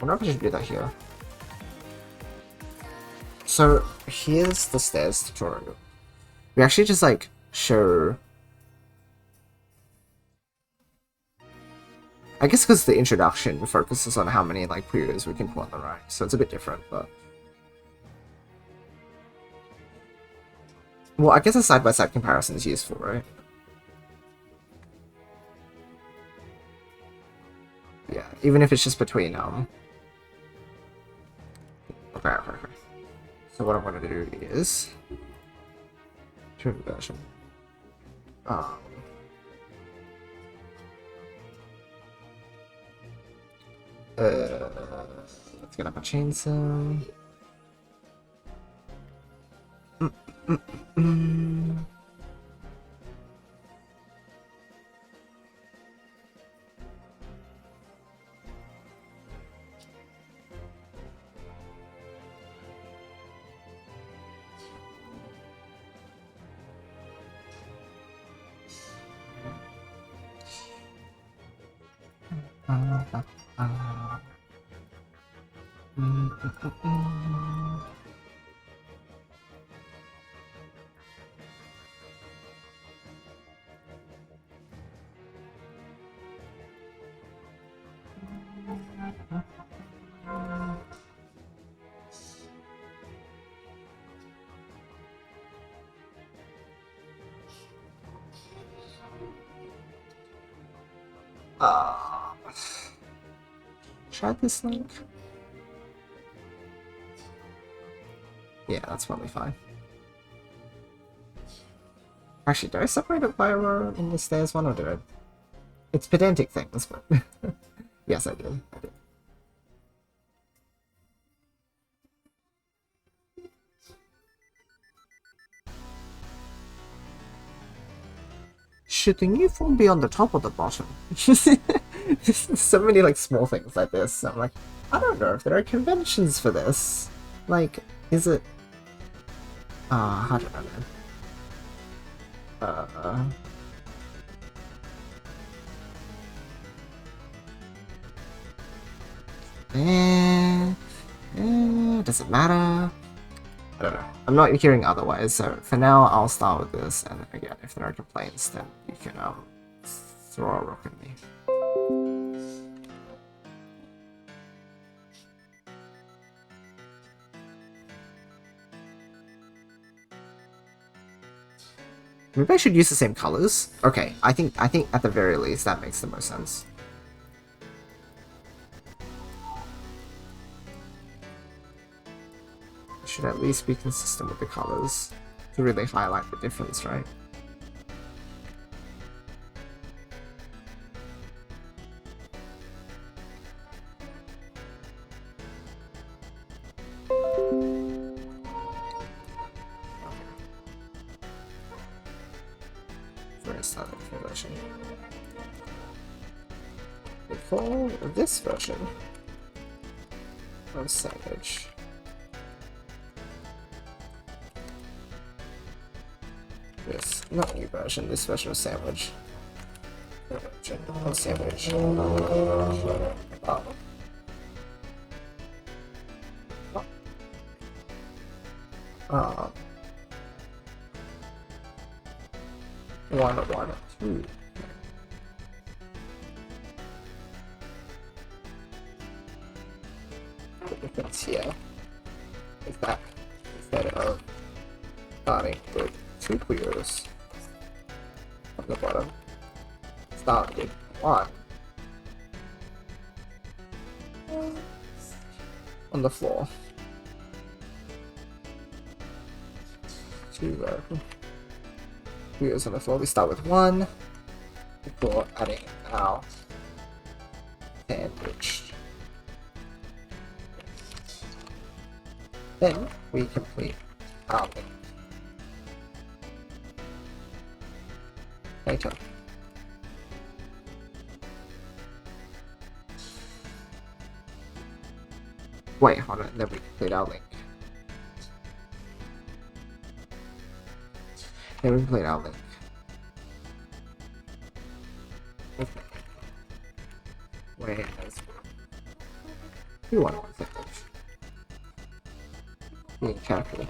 I wonder if I should do that here. So, here's the stairs tutorial. We actually just, like, show... I guess because the introduction focuses on how many, like, Puyos we can put on the right, so it's a bit different, but... Well, I guess a side-by-side comparison is useful, right? Yeah, even if it's just between, Okay. So what I'm gonna do is... Turn version. Let's get up a chainsaw. Try this link. Yeah, that's probably fine. Actually, do I separate it by a row in the stairs one, or do I? It's pedantic things, but yes, I did. Should the new form be on the top or the bottom? There's so many like small things like this. I'm like, I don't know if there are conventions for this. Like, is it? I don't know. Does it matter? I don't know. I'm not hearing otherwise, so for now I'll start with this, and again, if there are complaints, then you can throw a rock at me. Maybe I should use the same colors. Okay, I think at the very least that makes the most sense. Should at least be consistent with the colors to really highlight the difference, right? Where's that version? Before this version of Savage. This, not new version, this version of Sandwich. Version of Sandwich. Um, 1, 1, 2. The difference here is that instead of starting with 2 Puyos on the bottom, start with 1 on the floor. 2 Puyos on the floor. We start with 1 before adding our sandwich. Then we complete our link later. Wait, hold on, then we complete our link. Then we complete our link. Wait, we want 1 second. Being careful.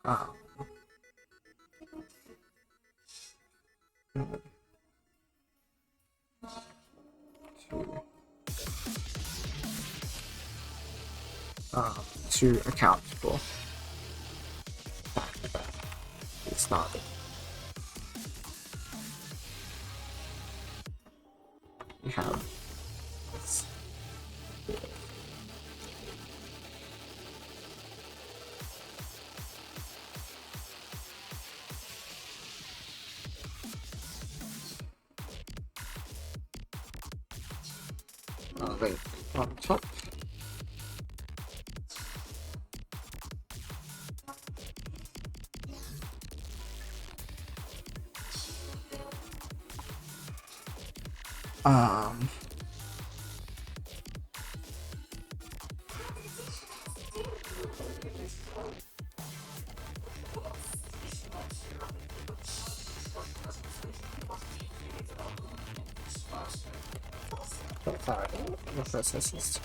Ah. To account for it's not. We have this. Link on top. Sorry, the process is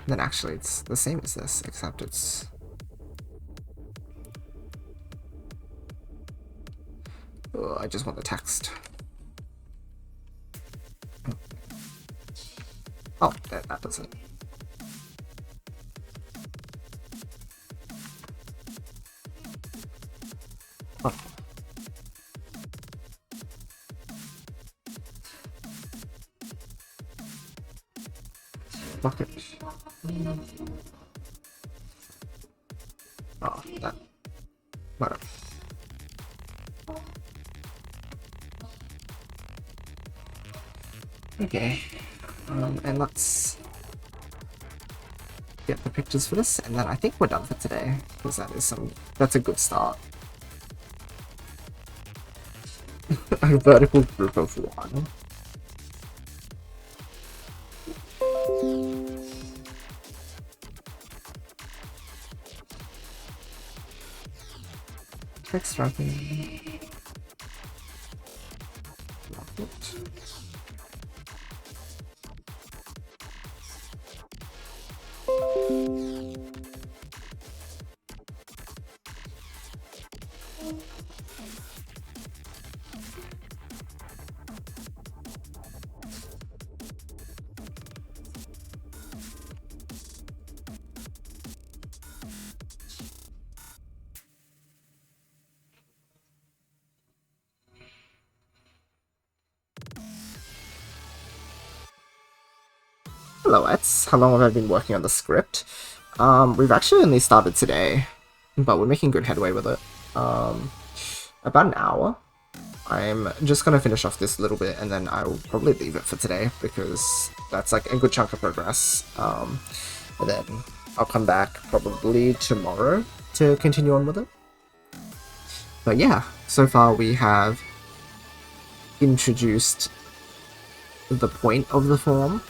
then actually it's the same as this, except it's I just want the text. Oh, that does it. Oh. Bucket. Oh, that. Whatever. Okay. And let's get the pictures for this, and then I think we're done for today, because that's a good start. A vertical group of 1. Text wrapping. Hello-ettes, how long have I been working on the script? We've actually only started today, but we're making good headway with it. About an hour. I'm just gonna finish off this little bit and then I'll probably leave it for today because that's like a good chunk of progress. And then I'll come back probably tomorrow to continue on with it. But yeah, so far we have introduced the point of the form.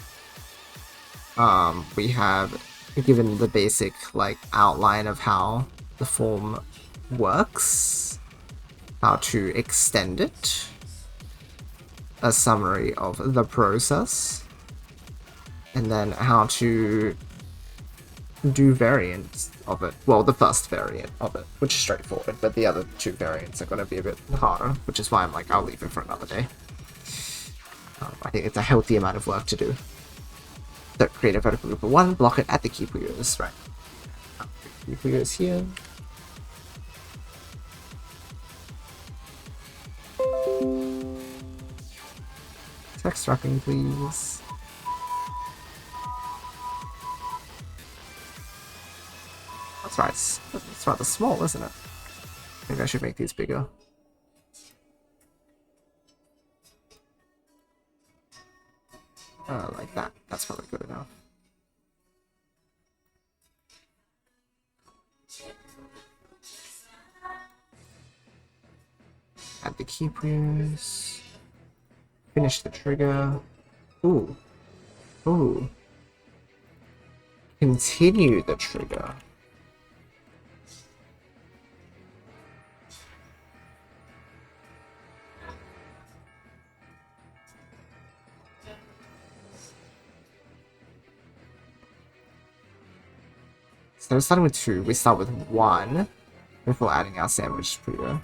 We have given the basic like outline of how the form works, how to extend it, a summary of the process, and then how to do variants of it. Well, the first variant of it, which is straightforward, but the other two variants are going to be a bit harder, which is why I'm like, I'll leave it for another day. I think it's a healthy amount of work to do. So create a vertical group of 1, block it at the key Puyos, right? Key Puyos here. Text wrapping, please. That's right. It's rather small, isn't it? Maybe I should make these bigger. Like that. That's probably good enough. Add the key Puyos. Finish the trigger. Ooh. Ooh. Continue the trigger. So we're starting with 2. We start with 1 before adding our sandwich Puyo.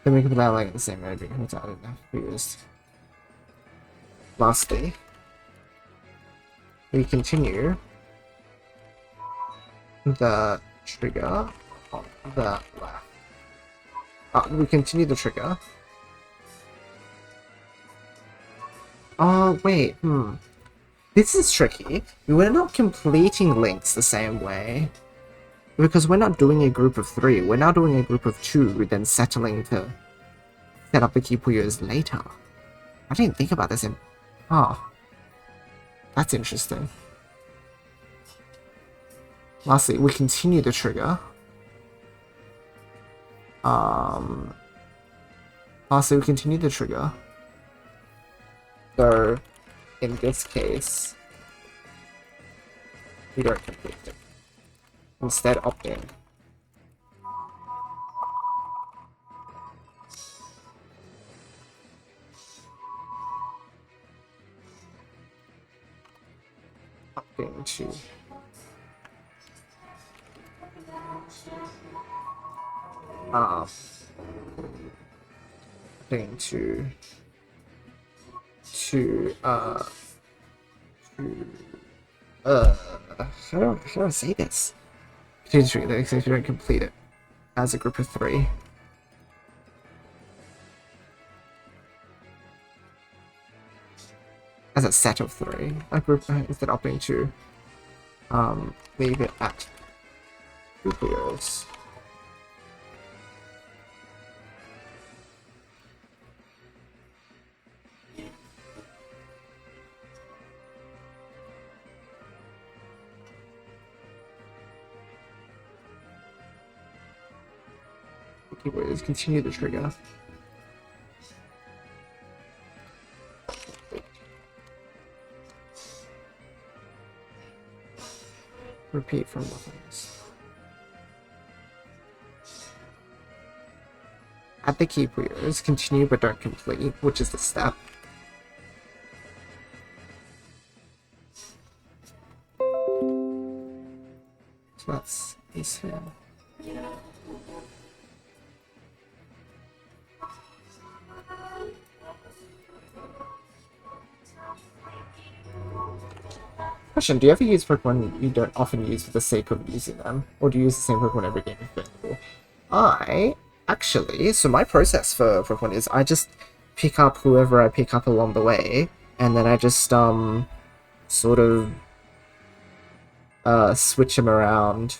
Then we can put that like in the same way we can add it Puyos. Lastly, we continue the trigger on the left. We continue the trigger. Oh, wait, This is tricky. We're not completing links the same way. Because we're not doing a group of 3. We're now doing a group of 2, then settling to set up the key Puyos later. I didn't think about this in... Oh. That's interesting. Lastly, we continue the trigger. Lastly, we continue the trigger. So, in this case, we don't complete it. Instead, opting. Opting to opting to how do I say this? Change trigger if you don't complete it as a group of 3. As a set of 3. A group instead of opting to leave it at 2 Puyos. Keyword continue the trigger. Repeat from buttons. Add the key Puyos, continue but don't complete, which is the step. So that's this here. Question, do you ever use Pokemon you don't often use for the sake of using them? Or do you use the same Pokemon every game if available? So my process for Pokemon is I just pick up whoever I pick up along the way, and then I just, sort of, switch them around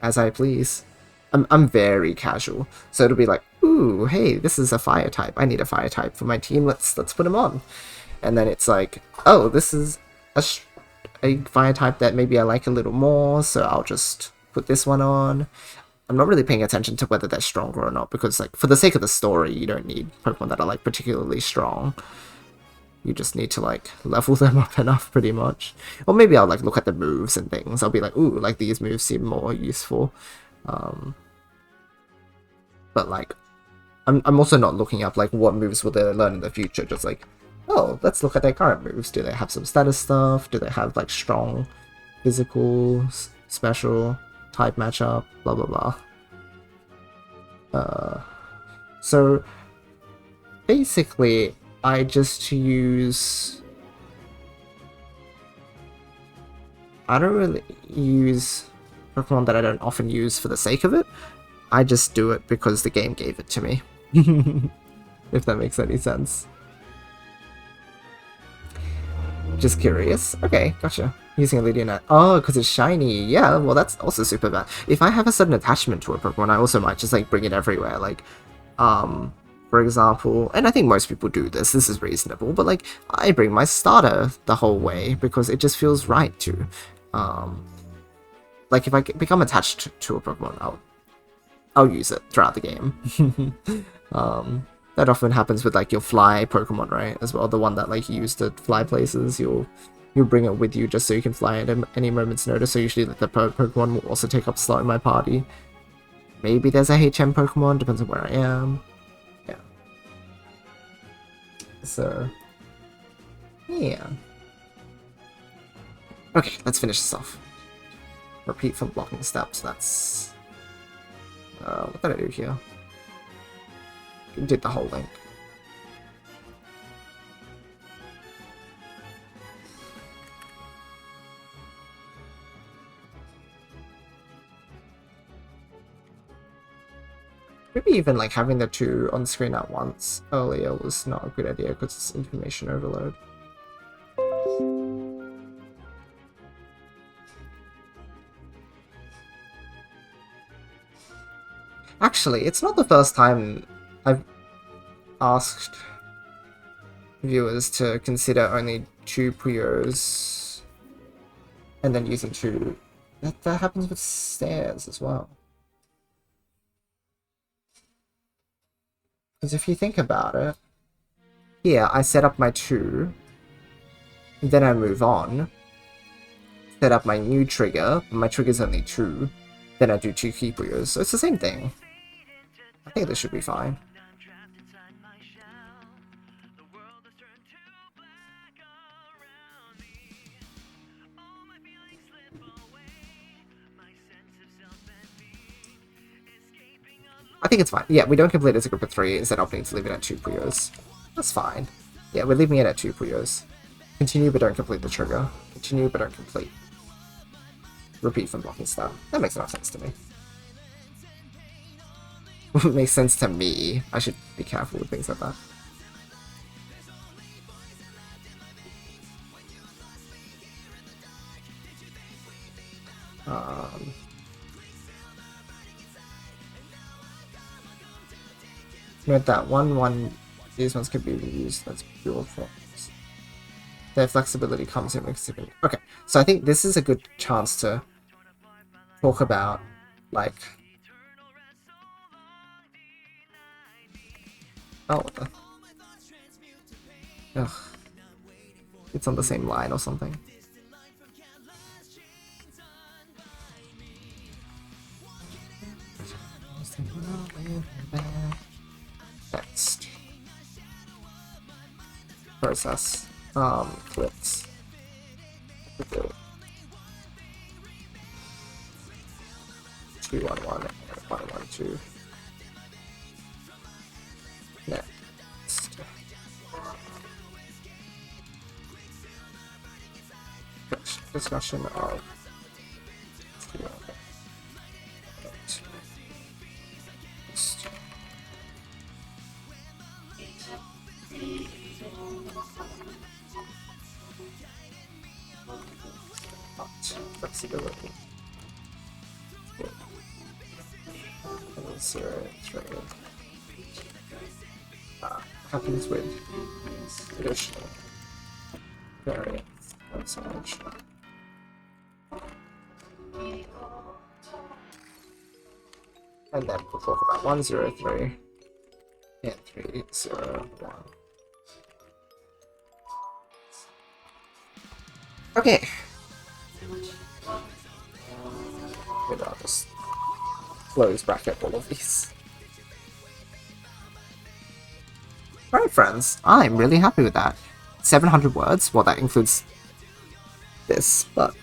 as I please. I'm very casual, so it'll be like, ooh, hey, this is a fire type. I need a fire type for my team. Let's put him on. And then it's like, oh, this is a fire type that maybe I like a little more, so I'll just put this one on. I'm not really paying attention to whether they're stronger or not, because like for the sake of the story, you don't need Pokemon that are like particularly strong. You just need to like level them up enough, pretty much. Or maybe I'll like look at the moves and things. I'll be like, ooh, like these moves seem more useful. But like, I'm also not looking up like what moves will they learn in the future. Just like, oh, let's look at their current moves. Do they have some status stuff? Do they have like strong physical, special type matchup? Blah blah blah. So basically, I just use. I don't really use Pokemon that I don't often use for the sake of it. I just do it because the game gave it to me. If that makes any sense. Just curious. Okay, gotcha. Using a Ludionite. Oh, because it's shiny. Yeah, well, that's also super bad. If I have a sudden attachment to a Pokemon, I also might just like bring it everywhere. Like, for example, and I think most people do this. This is reasonable, but like, I bring my starter the whole way because it just feels right to. Like if I become attached to a Pokemon, I'll use it throughout the game. That often happens with like your fly Pokemon, right? As well, the one that like you use to fly places, you'll bring it with you just so you can fly at any moment's notice. So usually like, the Pokemon will also take up slot in my party. Maybe there's a HM Pokemon, depends on where I am. Yeah. So, yeah. Okay, let's finish this off. Repeat from blocking steps, that's... what did I do here? Did the whole link. Maybe even like having the two on screen at once earlier was not a good idea because it's information overload. Actually, it's not the first time I've asked viewers to consider only 2 Puyos and then using 2. That happens with stairs as well. Because if you think about it, here I set up my 2, then I move on, set up my new trigger, my trigger's only 2, then I do 2 key Puyos, so it's the same thing. I think this should be fine. I think it's fine. Yeah, we don't complete it as a group of 3 instead of opting to leave it at 2 Puyos. That's fine. Yeah, we're leaving it at 2 Puyos. Continue but don't complete the trigger. Continue but don't complete. Repeat from blocking start. That makes enough sense to me. Makes sense to me. I should be careful with things like that. Note that these ones could be reused. That's pure forms. Their flexibility comes in with... Okay, so I think this is a good chance to talk about, like... Oh, what the... Ugh. It's on the same line or something. Next. Process. Clips. 211 and 112. Next. Discussion of flexibility. And 0 trade. Happens with additional variants of summation. And then we'll talk about 103 and 301. Okay. Maybe I'll just close bracket all of these. Alright, friends. I'm really happy with that. 700 words. Well, that includes this, but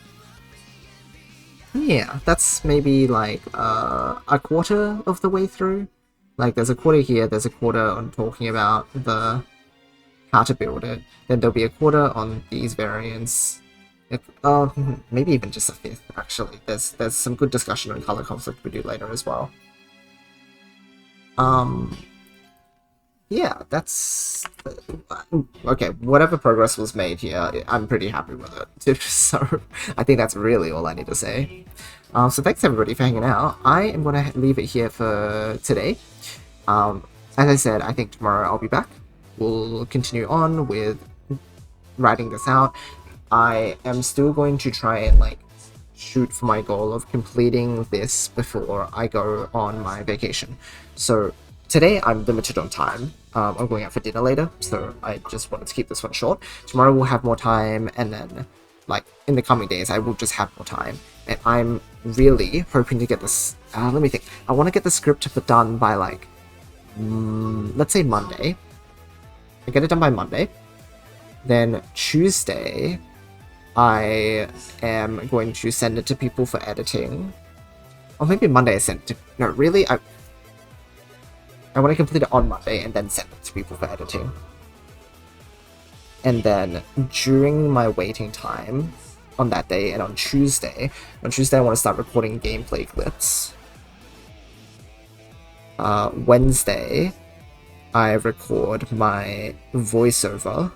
yeah, that's maybe like a quarter of the way through. Like, there's a quarter here, there's a quarter on talking about the how to build it, then there'll be a quarter on these variants. Maybe even just a fifth, actually. There's some good discussion on color conflict we do later as well. Yeah, that's... Okay, whatever progress was made here, I'm pretty happy with it. So, I think that's really all I need to say. So thanks everybody for hanging out. I am going to leave it here for today. As I said, I think tomorrow I'll be back. We'll continue on with writing this out. I am still going to try and like shoot for my goal of completing this before I go on my vacation. So today I'm limited on time. I'm going out for dinner later, so I just wanted to keep this one short. Tomorrow we'll have more time, and then like in the coming days I will just have more time. And I'm really hoping to get this, let me think. I want to get the script done by like, let's say Monday. I get it done by Monday. Then Tuesday, I am going to send it to people for editing. Or maybe Monday I send it to... No, really? I want to complete it on Monday and then send it to people for editing. And then during my waiting time on that day and on Tuesday I want to start recording gameplay clips. Wednesday, I record my voiceover.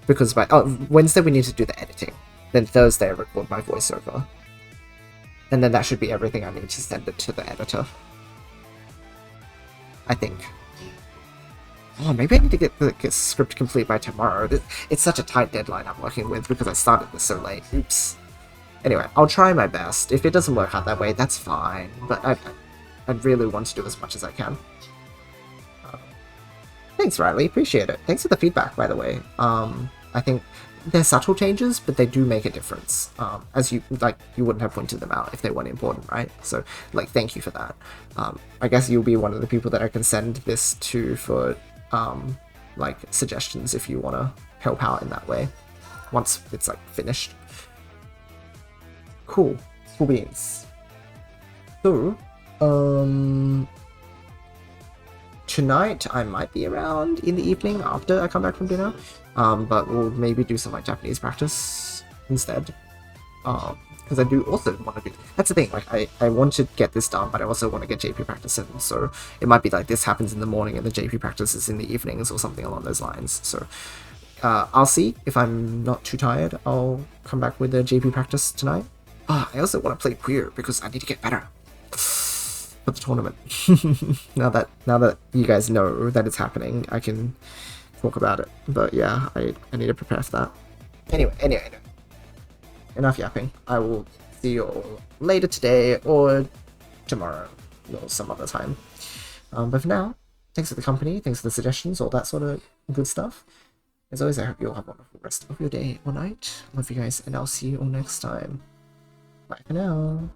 Because by Wednesday we need to do the editing. Then Thursday I record my voiceover. And then that should be everything I need to send it to the editor. I think. Oh, maybe I need to get the script complete by tomorrow. It's such a tight deadline I'm working with because I started this so late. Oops. Anyway, I'll try my best. If it doesn't work out that way, that's fine. But I'd really want to do as much as I can. Thanks, Riley. Appreciate it. Thanks for the feedback, by the way. I think they're subtle changes, but they do make a difference. As you wouldn't have pointed them out if they weren't important, right? So, like, thank you for that. I guess you'll be one of the people that I can send this to for, like, suggestions if you want to help out in that way. Once it's, like, finished. Cool. Cool beans. So, tonight I might be around in the evening after I come back from dinner, but we'll maybe do some like Japanese practice instead, because I do also want to do, that's the thing, like I want to get this done, but I also want to get JP practice in, so it might be like this happens in the morning and the JP practice is in the evenings or something along those lines. So I'll see. If I'm not too tired, I'll come back with the JP practice tonight. I also want to play Puyo because I need to get better for the tournament. now that you guys know that it's happening, I can talk about it. But yeah, I need to prepare for that. Anyway. Enough yapping. I will see you all later today or tomorrow or some other time. But for now, thanks for the company, thanks for the suggestions, all that sort of good stuff. As always, I hope you all have a wonderful rest of your day or night. Love you guys, and I'll see you all next time. Bye for now.